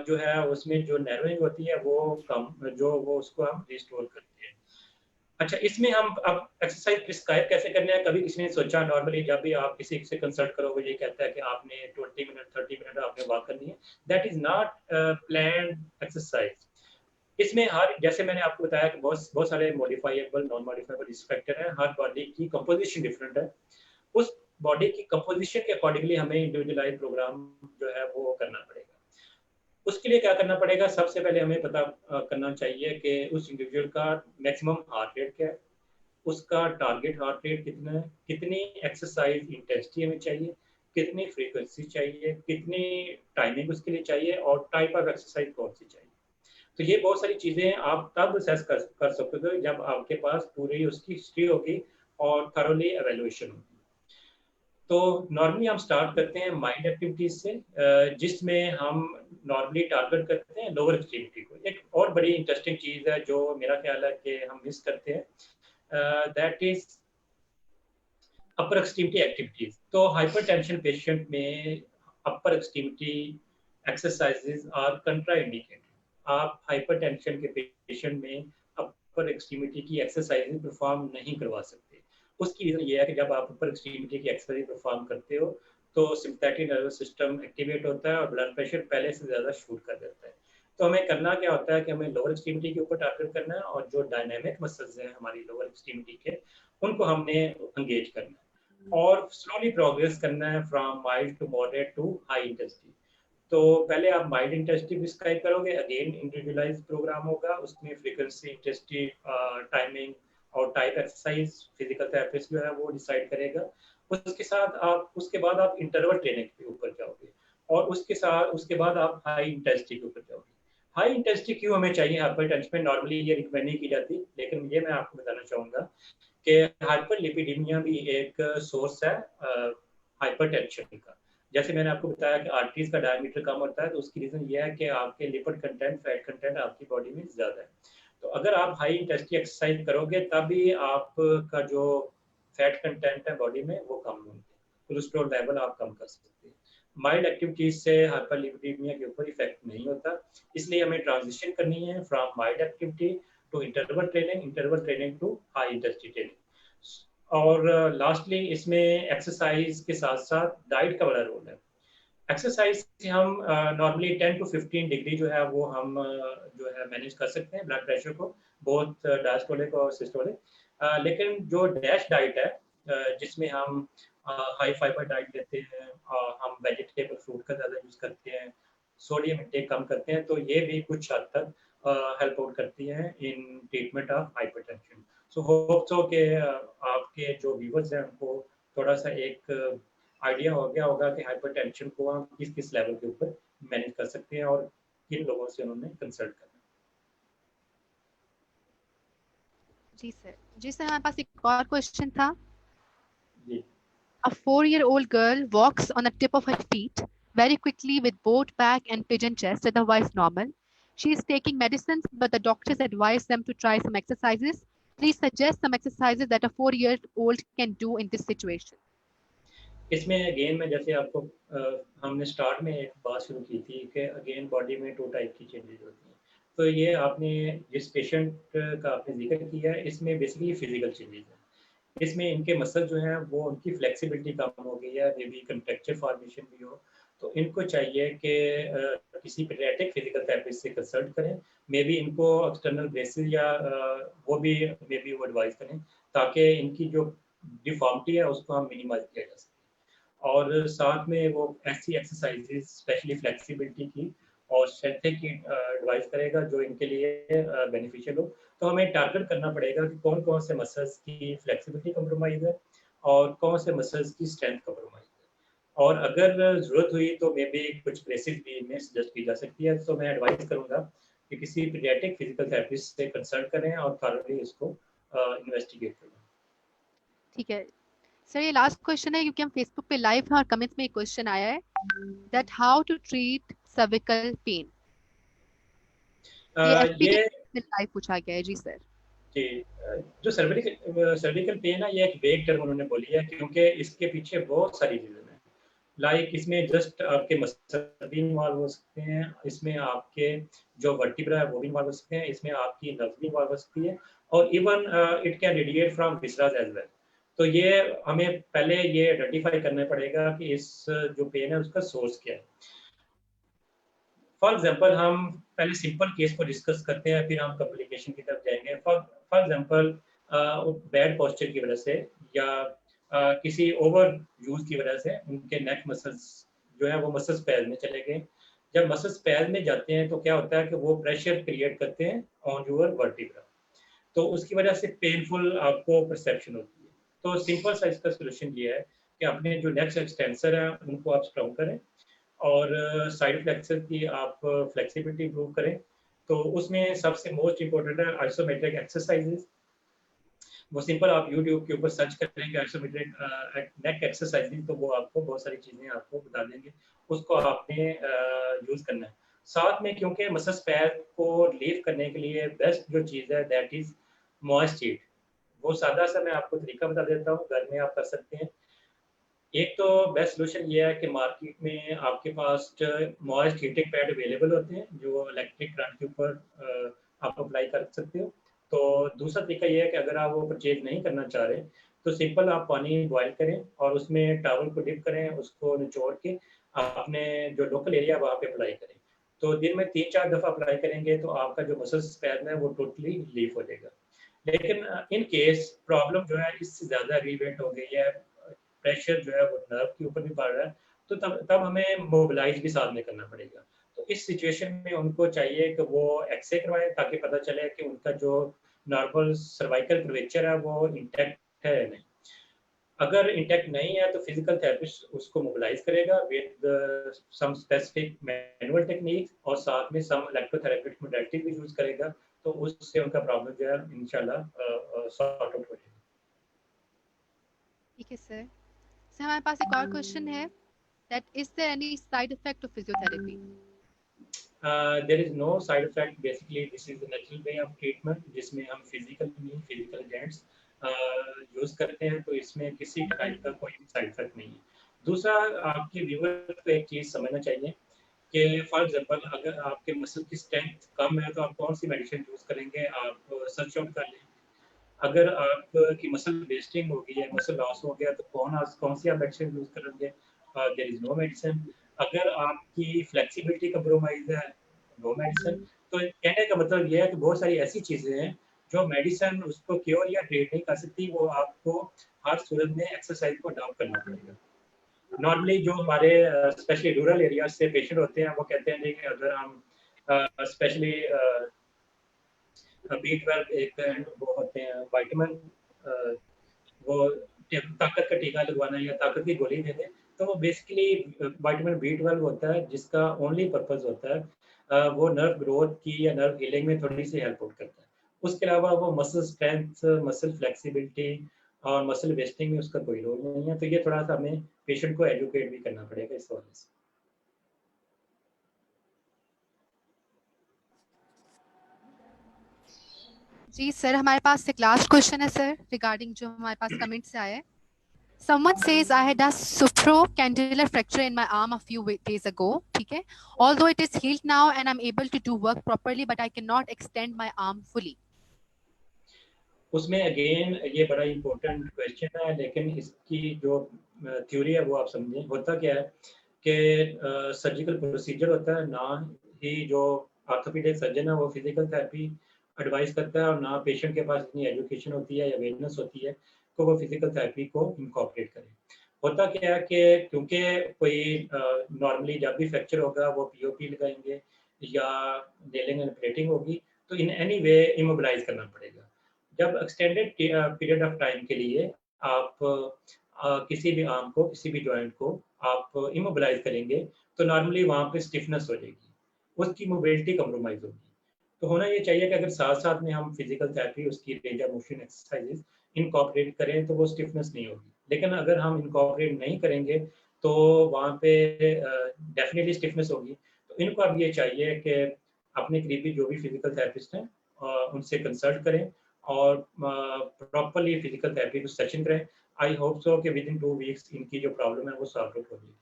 जो है उसमें जो नैरोइंग होती है वो कम, जो वो उसको हम रिस्टोर करते हैं। अच्छा, इसमें हम अब एक्सरसाइज प्रिस्क्राइब कैसे करना है, कभी किसी ने सोचा? नॉर्मली जब भी आप किसी से कंसल्ट करोगे ये कहता है कि आपने 20 मिनट 30 मिनट आपने वॉक करनी है, that is not planned exercise. इसमें हर, जैसे मैंने आपको बताया कि बहुत सारे modifiable non modifiable risk factor हैं, हर बॉडी की कंपोजिशन डिफरेंट है, उस बॉडी की कंपोजिशन के अकॉर्डिंगली हमें इंडिविजुअलाइज प्रोग्राम जो है वो करना पड़ेगा। उसके लिए क्या करना पड़ेगा? सबसे पहले हमें पता करना चाहिए कि उस इंडिविजुअल का मैक्सिमम हार्ट रेट क्या है, उसका टारगेट हार्ट रेट कितना है, कितनी एक्सरसाइज इंटेंसिटी हमें चाहिए, कितनी फ्रीक्वेंसी चाहिए, कितनी टाइमिंग उसके लिए चाहिए, और टाइप ऑफ एक्सरसाइज कौन सी चाहिए। तो ये बहुत सारी चीज़ें आप तब असेस कर सकते हो जब आपके पास पूरी उसकी हिस्ट्री होगी और थरोली एवेल्युएशन होगी। तो नॉर्मली हम स्टार्ट करते हैं माइंड एक्टिविटीज से, जिसमें हम नॉर्मली टारगेट करते हैं लोअर एक्सट्रीमिटी को। एक और बड़ी इंटरेस्टिंग चीज़ है जो मेरा ख्याल है कि हम मिस करते हैं, that is upper extremity activities. तो हाइपरटेंशन पेशेंट में अपर एक्सट्रीमिटी एक्सरसाइजेज आर कंट्राइंडिकेटेड। आप हाइपरटेंशन के पेशेंट में अपर एक्सट्रीमिटी की एक्सरसाइज परफॉर्म नहीं करवा सकते। उसकी रीजन ये है कि जब आप अपर एक्सट्रीमिटी की एक्सरसाइज परफॉर्म करते हो तो सिंपैथेटिक नर्वस सिस्टम एक्टिवेट होता है और ब्लड प्रेशर पहले से ज़्यादा शूट कर देता है। तो हमें करना क्या होता है कि हमें लोअर एक्सट्रीमिटी के ऊपर टारगेट करना है, और जो डायनामिक मसल्स हैं हमारी लोअर एक्सट्रीमिटी के, उनको हमने एंगेज करना है और स्लोली प्रोग्रेस करना है from mild to moderate to high intensity. तो पहले आप माइल्ड इंटेंसिटी प्रिस्क्राइब करोगे, अगेन इंडिविजुअलाइज प्रोग्राम होगा, उसमें फ्रीक्वेंसी, इंटेंसिटी, टाइमिंग और टाइप एक्सरसाइज फिजिकल थेरेपिस्ट जो है वो डिसाइड करेगा। उसके बाद आप इंटरवल ट्रेनिंग के ऊपर जाओगे, और उसके बाद आप हाई इंटेंसिटी के ऊपर जाओगे। हाई इंटेंसिटी क्यों हमें चाहिए हाइपरटेंशन में? नॉर्मली ये रिकमेंड नहीं की जाती, लेकिन ये मैं आपको बताना चाहूँगा कि हाइपरलिपिडीमिया भी एक सोर्स है हाइपरटेंशन का। जैसे मैंने आपको बताया कि आर्टरीज का डायमीटर कम होता है, तो उसकी रीजन ये है कि आपके लिपिड कंटेंट, फैट कंटेंट आपकी बॉडी में ज़्यादा है। तो अगर आप हाई इंटेंसिटी एक्सरसाइज करोगे तभी आपका जो फैट कंटेंट है बॉडी में वो कम होंगे, कोलेस्ट्रॉल लेवल आप कम कर सकते हैं। माइल्ड एक्टिविटीज से हाइपरलिपिडीमिया के ऊपर इफेक्ट नहीं होता, इसलिए हमें ट्रांजिशन करनी है from mild activity to interval training to high intensity training. और लास्टली इसमें एक्सरसाइज के साथ साथ डाइट का बड़ा रोल है। एक्सरसाइज से हम नॉर्मली 10 to 15 डिग्री जो है वो हम जो है मैनेज कर सकते हैं ब्लड प्रेशर को, बोथ डायस्टोलिक और सिस्टोलिक। लेकिन जो डैश डाइट है जिसमें हम हाई फाइबर डाइट लेते हैं, हम वेजिटेबल फ्रूट का ज़्यादा यूज़ करते हैं, सोडियम इंटेक कम करते हैं, तो ये भी कुछ हद तक हेल्प आउट करती हैं in treatment of hypertension. So hope so कि आपके जो व्यूअर्स हैं उनको थोड़ा सा एक आइडिया हो गया होगा कि हाइपरटेंशन को हम किस किस लेवल के ऊपर मैनेज कर सकते हैं और किन लोगों से उन्होंने कंसल्ट करना। जी सर, हमारे पास एक और क्वेश्चन था। जी। A 4-year-old girl walks on the tip of her feet very quickly with both back and pigeon chest, otherwise normal. She is taking medicines, but the doctors advise them to try some exercises. Please suggest some exercises that a 4-year-old can do in this situation. इसमें अगेन मैं जैसे आपको हमने स्टार्ट में एक बात शुरू की थी कि अगेन बॉडी में 2 टाइप की चेंजेस होती हैं। तो ये आपने जिस पेशेंट का आपने जिक्र किया है इसमें बेसिकली फिजिकल चेंजेस हैं। इसमें इनके मसल जो हैं वो उनकी फ्लेक्सिबिलिटी कम हो गई है, मे बी कंट्रैक्चर फॉर्मेशन भी हो, तो इनको चाहिए कि किसी पीडियाट्रिक फिजिकल थेरेपिस्ट से कंसल्ट करें। मे बी इनको एक्सटर्नल ब्रेसेस या वो भी मे बी वो एडवाइस करें ताकि इनकी जो डिफॉर्मिटी है उसको हम मिनिमाइज किया जा सके। और साथ में वो ऐसी एक्सरसाइजेज स्पेशली फ्लेक्सिबिलिटी की और स्ट्रेंथ की एडवाइस करेगा जो इनके लिए बेनिफिशियल हो। तो हमें टारगेट करना पड़ेगा कि कौन कौन से मसल्स की फ्लेक्सिबिलिटी कम्प्रोमाइज़ है और कौन से मसल्स की स्ट्रेंथ कम्प्रोमाइज़ है। और अगर ज़रूरत हुई तो मे बी कुछ ब्रेसेस भी इनमें सजेस्ट की जा सकती है। तो मैं एडवाइस करूँगा कि किसी पीडियाट्रिक फिजिकल थेरेपिस्ट से कंसल्ट करें और थॉरोली इसको इन्वेस्टिगेट करें। ठीक है, सर ये लास्ट क्वेश्चन है क्योंकि हम फेसबुक पे लाइव हैं और कमेंट्स में एक क्वेश्चन आया है that how to treat cervical pain. ये एफपी ये के लाइव पूछा गया है जी सर। जी, जो सर्विकल पेन है ये एक वेग टर्म उन्होंने बोली है क्योंकि इसके पीछे बहुत सारी रीजन है। लाइक इसमें जस्ट आपके मसल भी इन्वॉल्व हो सकते हैं, इसमें आपके जो वर्टिब्रा है वो भी इन्वॉल्व हो सकते हैं, इसमें आपकी नर्व भी इन्वॉल्व हो सकती है और even it can radiate from viscera as well. तो ये हमें पहले ये आइडेंटिफाई करना पड़ेगा कि इस जो पेन है उसका सोर्स क्या है। फॉर एग्जाम्पल हम पहले सिंपल केस को डिस्कस करते हैं, फिर हम कॉम्प्लिकेशन की तरफ जाएंगे। फॉर एग्जाम्पल बैड पोस्चर की वजह से या किसी ओवर यूज की वजह से उनके नेक मसल्स जो है वो मसल्स पैर में चले गए। जब मसल्स पैर में जाते हैं तो क्या होता है कि वो प्रेशर क्रिएट करते हैं ऑन योर वर्टिब्रा, तो उसकी वजह से पेनफुल आपको परसेप्शन होती है। तो सिंपल सा इसका सोल्यूशन ये है कि अपने जो नेक एक्सटेंसर है उनको आप स्ट्रॉन्ग करें और साइड फ्लेक्सर की आप फ्लेक्सिबिलिटी इंप्रूव करें। तो उसमें सबसे मोस्ट इम्पोर्टेंट है आइसोमेट्रिक एक्सरसाइजेस। वो सिंपल आप यूट्यूब के ऊपर सर्च करेंगे आइसोमेट्रिक नेक एक्सरसाइजेस, तो वो आपको बहुत सारी चीज़ें आपको बता देंगे, उसको आपने यूज़ करना है। साथ में क्योंकि मसल्स पैर को लीव करने के लिए बेस्ट जो चीज़ है दैट इज़ मॉइस्ट हीट। वो सादा सा मैं आपको तरीका बता देता हूँ, घर में आप कर सकते हैं। एक तो बेस्ट सोल्यूशन ये है कि मार्केट में आपके पास मॉइस्ट हीटिंग पैड अवेलेबल होते हैं जो इलेक्ट्रिक करंट के ऊपर आप अप्लाई कर सकते हो। तो दूसरा तरीका ये है कि अगर आप वो परचेज नहीं करना चाह रहे तो सिंपल आप पानी बॉयल करें और उसमें टॉवल को डिप करें, उसको निचोड़ के अपने जो लोकल एरिया वहाँ पे अप्लाई करें। तो दिन में 3-4 दफ़ा अप्लाई करेंगे तो आपका जो मसल्स पैर में वो टोटली रिलीफ हो जाएगा। लेकिन इन केस प्रॉब्लम जो है इससे ज़्यादा रिलेवेंट हो गई है, प्रेशर जो है वो नर्व के ऊपर भी पड़ रहा है, तो तब हमें मोबिलाइज भी साथ में करना पड़ेगा। तो इस सिचुएशन में उनको चाहिए कि वो एक्सरे करवाएं ताकि पता चले कि उनका जो नॉर्मल सर्वाइकल कर्वेचर है वो इंटैक्ट है या नहीं। अगर इंटैक्ट नहीं है तो फिजिकल थेरेपिस्ट उसको मोबिलाइज करेगा with some specific manual technique और साथ में सम इलेक्ट्रोथेरेपिस्ट मोडेलिटी भी यूज करेगा, तो उससे उनका प्रॉब्लम जो है इंशाल्लाह सॉर्ट आउट हो जाएगा। ठीक है सर। सर हमारे पास एक और क्वेश्चन है that is there any side effect of physiotherapy? There is no side effect. Basically, this is the natural way of treatment जिसमें हम फिजिकल एजेंट्स यूज करते हैं, तो इसमें किसी टाइप का कोई साइड इफेक्ट नहीं है। दूसरा, आपके व्यूअर को एक चीज़ समझना चाहिए कि फॉर एग्जांपल अगर आपके मसल की स्ट्रेंथ कम है तो आप कौन सी मेडिसिन यूज करेंगे, आप सर्च आउट कर लें। अगर आपकी मसल वेस्टिंग हो गई है, मसल लॉस हो गया, तो कौन सी आप मेडिसिन यूज करेंगे, देयर इज नो मेडिसिन। अगर आपकी फ्लेक्सिबिलिटी कंप्रोमाइज है, नो मेडिसिन। तो कहने का मतलब ये है कि बहुत सारी ऐसी चीजें हैं जो मेडिसिन उसको क्योर या ट्रीट नहीं कर सकती, वो आपको हर सूरत में एक्सरसाइज को अडॉप्ट करना पड़ेगा। नॉर्मली जो हमारे स्पेशली रूरल एरिया से पेशेंट होते हैं वो कहते हैं कि अगर हम स्पेशली B12 एक वो होते हैं विटामिन, वो ताकत का टीका लगवाना या ताकत की गोली दे दें, तो वो बेसिकली विटामिन B12 होता है जिसका ओनली पर्पस होता है वो नर्व ग्रोथ की या नर्व हीलिंग में थोड़ी सी हेल्प आउट करता है। उसके अलावा वो मसल स्ट्रेंथ, मसल फ्लेक्सिबिलिटी और मसल वेस्टिंग में उसका कोई रोल नहीं है। तो ये थोड़ा सा हमें पेशेंट को एजुकेट भी करना पड़ेगा इस वजह से। जी सर, हमारे पास एक लास्ट क्वेश्चन है सर रिगार्डिंग जो हमारे पास कमेंट से आया है। Someone says I had a supracandicular fracture in my arm a few days ago. ठीक है, although it is healed now and I'm able to do work properly, but I cannot extend my arm fully. उसमें अगेन ये बड़ा इम्पोर्टेंट क्वेश्चन है, लेकिन इसकी जो थ्योरी है वो आप समझें। होता क्या है कि सर्जिकल प्रोसीजर होता है, ना ही जो ऑर्थोपेडिक सर्जन है वो फिजिकल थेरेपी एडवाइस करता है, और ना पेशेंट के पास इतनी एजुकेशन होती है या अवेयरनेस होती है तो वो फिजिकल थेरेपी को इनकॉर्पोरेट करे। होता क्या है कि क्योंकि कोई नॉर्मली जब भी फ्रैक्चर होगा वो पीओपी लगाएंगे या नेलिंग एंड प्लेटिंग होगी, तो इन एनी वे इमोबिलाइज करना पड़ेगा। जब एक्सटेंडेड पीरियड ऑफ टाइम के लिए आप किसी भी आर्म को, किसी भी जॉइंट को आप इमोबिलाइज करेंगे तो नॉर्मली वहाँ पे स्टिफनेस हो जाएगी, उसकी मोबिलिटी कम्प्रोमाइज होगी। तो होना ये चाहिए कि अगर साथ साथ में हम फिजिकल थेरेपी, उसकी range of motion exercises incorporate करें तो वो स्टिफनेस नहीं होगी। लेकिन अगर हम इनकॉर्पोरेट नहीं करेंगे तो वहाँ पे डेफिनेटली स्टिफनेस होगी। तो इनको अब ये चाहिए कि अपने करीबी जो भी फिजिकल थेरेपिस्ट हैं उनसे कंसल्ट करें और प्रॉपरली फिजिकल थेरेपी को सेशन करें। आई होप सो कि विद इन 2 वीक्स इनकी जो प्रॉब्लम है वो सॉल्व आउट हो जाएगी।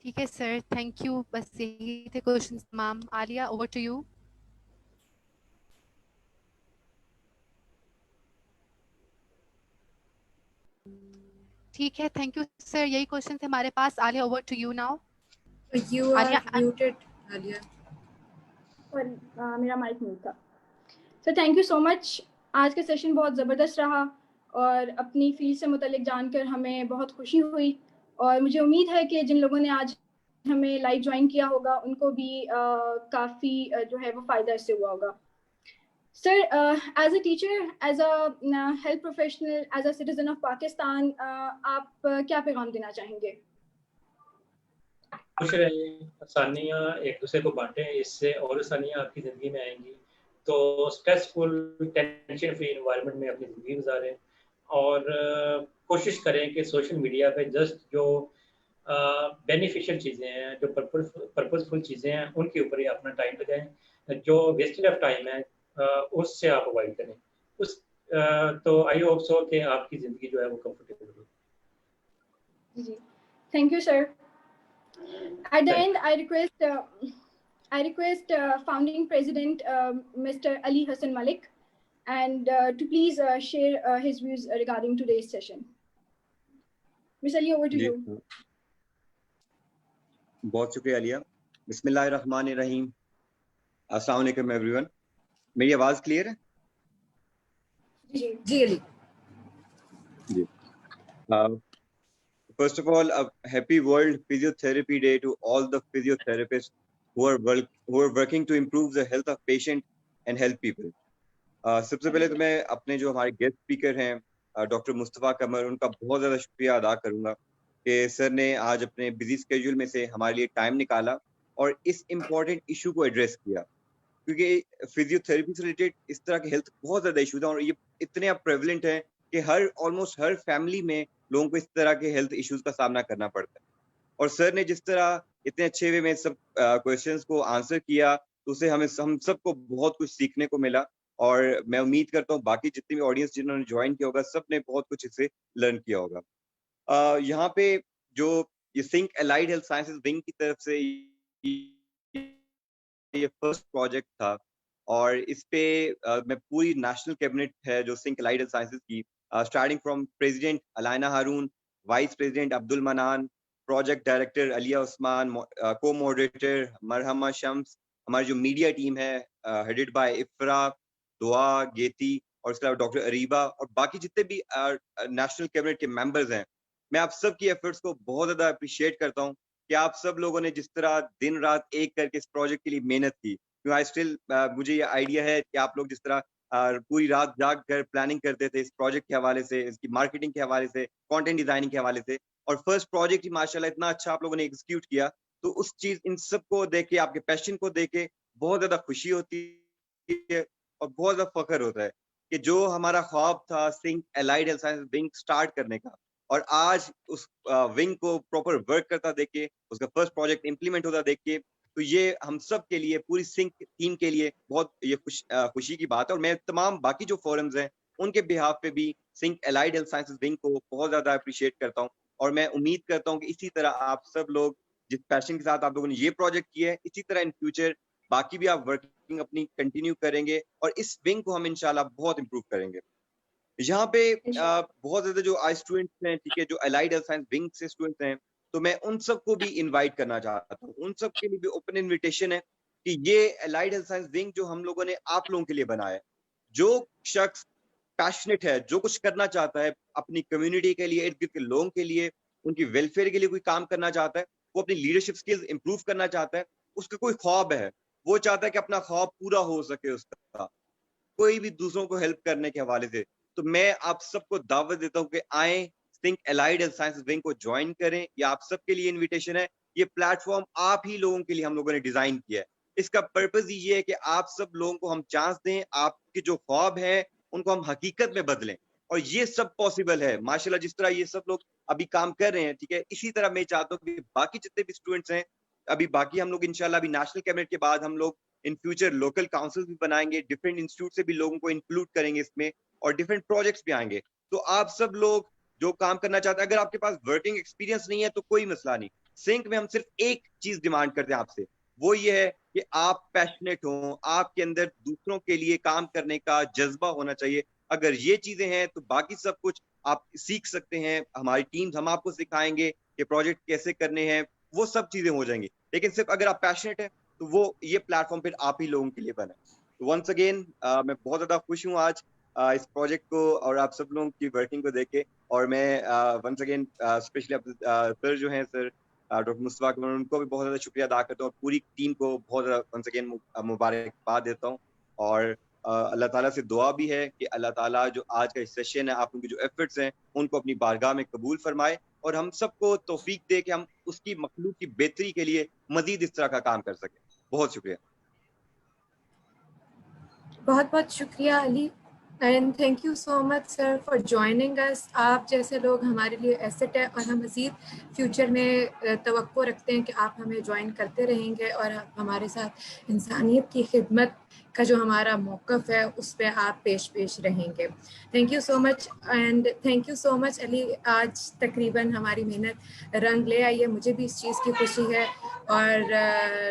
ठीक है सर, थैंक यू। बस यही थे क्वेश्चंस तमाम। Alia, over to you. ठीक है, थैंक यू सर, यही क्वेश्चन थे हमारे पास। Alia, over to you now. You are Alia, muted, Alia. और मेरा माइक म्यूट था। Sir thank you so much. आज का सेशन बहुत ज़बरदस्त रहा और अपनी फील्ड से मुतल्लिक जानकर हमें बहुत खुशी हुई और मुझे उम्मीद है कि जिन लोगों ने आज हमें लाइव ज्वाइन किया होगा उनको भी काफ़ी जो है वो फ़ायदा इससे हुआ होगा। Sir, as a teacher, as a health professional, as a citizen of Pakistan, आप क्या पैगाम देना चाहेंगे? खुश रहें, आसानियाँ एक दूसरे को बांटें, इससे और आसानियाँ आपकी ज़िंदगी में आएंगी। तो स्ट्रेसफुल, टेंशन फ्री एनवायरनमेंट में अपनी ज़िंदगी गुजारें और कोशिश करें कि सोशल मीडिया पे जस्ट जो बेनिफिशियल चीज़ें हैं, जो पर्पसफुल चीज़ें हैं, उनके ऊपर ही अपना टाइम लगाएं। जो वेस्टेज ऑफ टाइम है उससे आप अवॉइड करें। तो आई होप सो कि आपकी ज़िंदगी जो है वो कंफर्टेबल हो। जी, thank you sir. At the Thank end, I request founding president Mr. Ali Hassan Malik and to please share his views regarding today's session. Mr. Ali, over to जी, you. बहुत शुक्रिया अलिया। बिस्मिल्लाहिर्रहमानिर्रहीम। अस्सलाम वालेकुम एवरीवन। मेरी आवाज क्लियर है? जी अली। जी। First of all, a happy World Physiotherapy Day to all the physiotherapists who are working to improve the health of patient and help people. सबसे पहले तो मैं अपने जो हमारे गेस्ट स्पीकर हैं डॉक्टर मुस्तफ़ा कमर, उनका बहुत ज़्यादा शुक्रिया अदा करूंगा कि सर ने आज अपने बिजी स्केड्यूल में से हमारे लिए टाइम निकाला और इस इम्पोर्टेंट इशू को एड्रेस किया, क्योंकि फिजियोथेरेपी से रिलेटेड इस तरह के हेल्थ बहुत ज़्यादा इशूज हैं और ये इतने अब प्रेवलेंट हैं कि ऑलमोस्ट हर फैमिली में लोगों को इस तरह के हेल्थ इश्यूज का सामना करना पड़ता है। और सर ने जिस तरह इतने अच्छे वे में सब क्वेश्चंस को आंसर किया, तो उसे हम सबको बहुत कुछ सीखने को मिला और मैं उम्मीद करता हूँ बाकी जितनी भी ऑडियंस जिन्होंने ज्वाइन किया होगा सब ने बहुत कुछ इससे लर्न किया होगा। यहाँ पे जो ये सिंक एलाइड हेल्थ साइंसेज विंग की तरफ से ये फर्स्ट प्रोजेक्ट था और इस पे मैं पूरी नेशनल कैबिनेट है जो सिंक एलाइड हेल्थ साइंसेज की, starting from president Alaina Haroon, vice president Abdul Manan, project director अलिया उस्मान, को मॉडरेटर मरहमा शम्स, हमारी जो मीडिया टीम है हेडेड बाय इफ्रा, दुआ, गेती और इसके अलावा डॉक्टर अरीबा और बाकी जितने भी नेशनल कैबिनेट के मेंबर्स हैं, मैं आप सब की एफर्ट्स को बहुत ज़्यादा अप्रिशिएट करता हूँ कि आप सब लोगों ने जिस तरह दिन रात एक करके इस प्रोजेक्ट के लिए मेहनत की। आई स्टिल मुझे ये आइडिया है कि आप लोग जिस तरह पूरी रात जाग कर प्लानिंग करते थे इस प्रोजेक्ट के हवाले से, इसकी मार्केटिंग के हवाले से, कंटेंट डिजाइनिंग के हवाले से, और फर्स्ट प्रोजेक्ट ही माशाल्लाह इतना अच्छा आप लोगों ने एग्जीक्यूट किया, तो उस चीज इन सब को देख के, आपके पैशन को देख के बहुत ज्यादा खुशी होती है और बहुत ज्यादा फख्र होता है कि जो हमारा ख्वाब था सिंक allied health science wing start करने का, और आज उस विंग को प्रॉपर वर्क करता देख के, उसका फर्स्ट प्रोजेक्ट इंप्लीमेंट होता देख के, तो ये हम सब के लिए, पूरी सिंक टीम के लिए बहुत ये खुशी की बात है। और मैं तमाम बाकी जो फोरम्स हैं उनके बिहाफ पे भी सिंक एलाइड हेल्थ साइंसेज विंग को बहुत ज्यादा अप्रिशिएट करता हूँ और मैं उम्मीद करता हूँ कि इसी तरह आप सब लोग जिस पैशन के साथ आप लोगों ने ये प्रोजेक्ट किया है, इसी तरह इन फ्यूचर बाकी भी आप वर्किंग अपनी कंटिन्यू करेंगे और इस विंग को हम इंशाल्लाह बहुत इंप्रूव करेंगे। यहाँ पे बहुत ज्यादा जो आई स्टूडेंट्स हैं, ठीक है, जो एलाइड हेल्थ साइंस विंग से स्टूडेंट्स हैं, तो मैं उन सबको भी इनवाइट करना चाहता हूँ, उन सब के लिए भी ओपन इनविटेशन है कि ये एलाइड हेल्थ साइंस विंग जो हम लोगों ने आप लोगों के लिए बनाया है, जो शख्स पैशनेट है, जो कुछ करना चाहता है अपनी कम्युनिटी के लिए, इर्द गिर्द के लोगों के लिए, उनकी वेलफेयर के लिए कोई काम करना चाहता है, वो अपनी लीडरशिप स्किल्स इंप्रूव करना चाहता है, उसका कोई ख्वाब है, वो चाहता है कि अपना ख्वाब पूरा हो सके उसका, कोई भी दूसरों को हेल्प करने के हवाले से, तो मैं आप सबको दावत देता हूँ कि आए सिंक एलाइड हेल्थ साइंसेज विंग को ज्वाइन करें। ये आप सबके लिए इनविटेशन है। ये प्लेटफॉर्म आप ही लोगों के लिए हम लोगों ने डिजाइन किया है। इसका पर्पज ये है कि आप सब लोगों को हम चांस दें, आपके जो ख्वाब है उनको हम हकीकत में बदलें, और ये सब पॉसिबल है माशाल्लाह। जिस तरह ये सब लोग अभी काम कर रहे हैं, ठीक है, इसी तरह मैं चाहता हूँ कि बाकी जितने भी स्टूडेंट्स हैं, अभी बाकी हम लोग इंशाल्लाह अभी नेशनल कैबिनेट के बाद हम लोग इन फ्यूचर लोकल काउंसिल भी बनाएंगे, डिफरेंट इंस्टीट्यूट से भी लोगों को इंक्लूड करेंगे इसमें, और डिफरेंट प्रोजेक्ट्स भी आएंगे। तो आप सब लोग जो काम करना चाहते हैं, अगर आपके पास वर्किंग एक्सपीरियंस नहीं है तो कोई मसला नहीं, सिंक में हम सिर्फ एक चीज डिमांड करते हैं आपसे, वो ये है कि आप पैशनेट हो, आपके अंदर दूसरों के लिए काम करने का जज्बा होना चाहिए। अगर ये चीजें हैं तो बाकी सब कुछ आप सीख सकते हैं, हमारी टीम्स हम आपको सिखाएंगे कि प्रोजेक्ट कैसे करने हैं, वो सब चीजें हो जाएंगी। लेकिन सिर्फ अगर आप पैशनेट हैं तो वो ये प्लेटफॉर्म फिर आप ही लोगों के लिए बना है। तो वंस अगेन मैं बहुत ज्यादा खुश हूँ आज इस प्रोजेक्ट को और आप सब लोगों की वर्किंग को देख के, और मैं वंस अगेन स्पेशली सर जो हैं सर डॉक्टर मुस्तफा कमर, उनको भी बहुत ज्यादा शुक्रिया अदा करता हूँ, और पूरी टीम को बहुत ज्यादा वंस अगेन मुबारकबाद देता हूँ। और अल्लाह ताला से दुआ भी है कि अल्लाह ताला जो आज का सेशन है, आप उनके जो एफर्ट्स हैं उनको अपनी बारगाह में कबूल फरमाए, और हम सबको तौफीक दे कि हम उसकी मखलूक की बेहतरी के लिए मजीद इस तरह का काम कर सकें। बहुत शुक्रिया। बहुत बहुत शुक्रिया Ali, and thank you so much sir for joining us. आप जैसे लोग हमारे लिए एसेट है, और हम मज़ीद फ्यूचर में तवक्को रखते हैं कि आप हमें ज्वाइन करते रहेंगे, और आप हमारे साथ इंसानियत की खिदमत का जो हमारा मौक़िफ़ है उस पर आप पेश रहेंगे। Thank you so much, and thank you so much Ali. आज तकरीबन हमारी मेहनत रंग ले आई है, मुझे भी इस चीज़ की खुशी है, और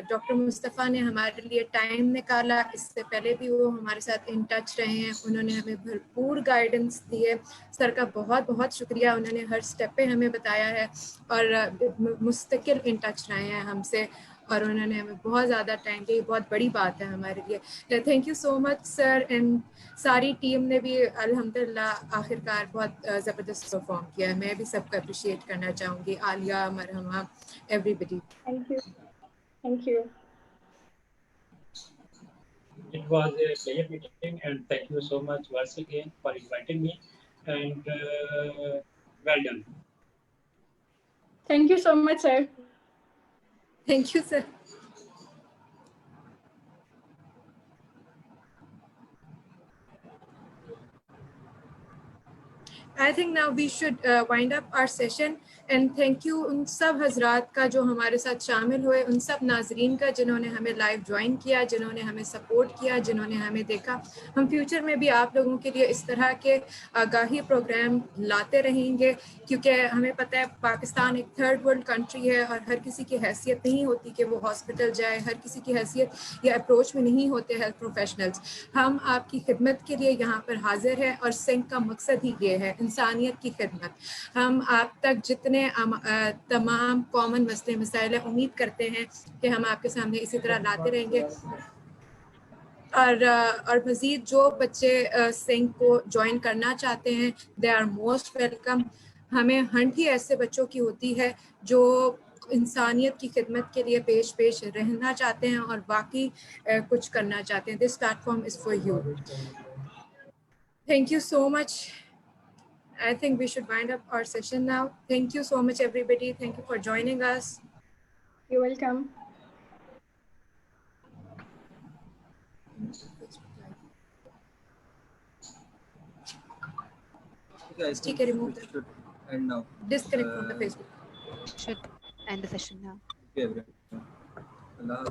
डॉक्टर मुस्तफ़ा ने हमारे लिए टाइम निकाला, इससे पहले भी वो हमारे साथ इन टच रहे हैं, उन्होंने हमें भरपूर गाइडेंस दी है। सर का बहुत बहुत शुक्रिया, उन्होंने हर स्टेप पे हमें बताया है, और मुस्तकिल इन टच रहे हैं हमसे, और उन्होंने हमें बहुत ज़्यादा टाइम दिया, बहुत बड़ी बात है हमारे लिए। Thank you so much sir, and सारी टीम ने भी अल्हम्दुलिल्लाह आखिरकार बहुत ज़बरदस्त परफॉर्म किया है। मैं भी सबको अप्रिशिएट करना चाहूँगी, आलिया, मरहमा, everybody. Thank you. Thank you. It was a pleasure meeting, and thank you so much once again for inviting me, and well done. Thank you so much, sir. Thank you, sir. I think now we should wind up our session, and thank you उन सब हजरात का जो हमारे साथ शामिल हुए, उन सब नाजरीन का जिन्होंने हमें लाइव ज्वाइन किया, जिन्होंने हमें सपोर्ट किया, जिन्होंने हमें देखा। हम फ्यूचर में भी आप लोगों के लिए इस तरह के आगाही प्रोग्राम लाते रहेंगे, क्योंकि हमें पता है पाकिस्तान एक थर्ड वर्ल्ड कंट्री है, और हर किसी की हैसियत नहीं होती कि वो हॉस्पिटल जाए, हर किसी की हैसियत या अप्रोच में नहीं होते हेल्थ प्रोफेशनल्स। हम आपकी खिदमत के लिए यहाँ पर हाजिर हैं, और सिंक का मकसद ही ये है, इंसानियत की खिदमत। हम आप तक जितने तमाम कॉमन मसले मसाइल हैं, उम्मीद करते हैं कि हम आपके सामने इसी तरह लाते रहेंगे, और मज़ीद जो बच्चे सिंक को ज्वाइन करना चाहते हैं, दे आर मोस्ट वेलकम। हमें हंट ही ऐसे बच्चों की होती है जो इंसानियत की खिदमत के लिए पेश रहना चाहते हैं, और बाकी कुछ करना चाहते हैं। This platform is for you. Thank you so much. I think we should wind up our session now. Thank you so much, everybody. Thank you for joining us. You're welcome. Okay, I Stick think remove we the- should end now. Disconnect from the Facebook. Should end the session now. Okay, everyone. Allah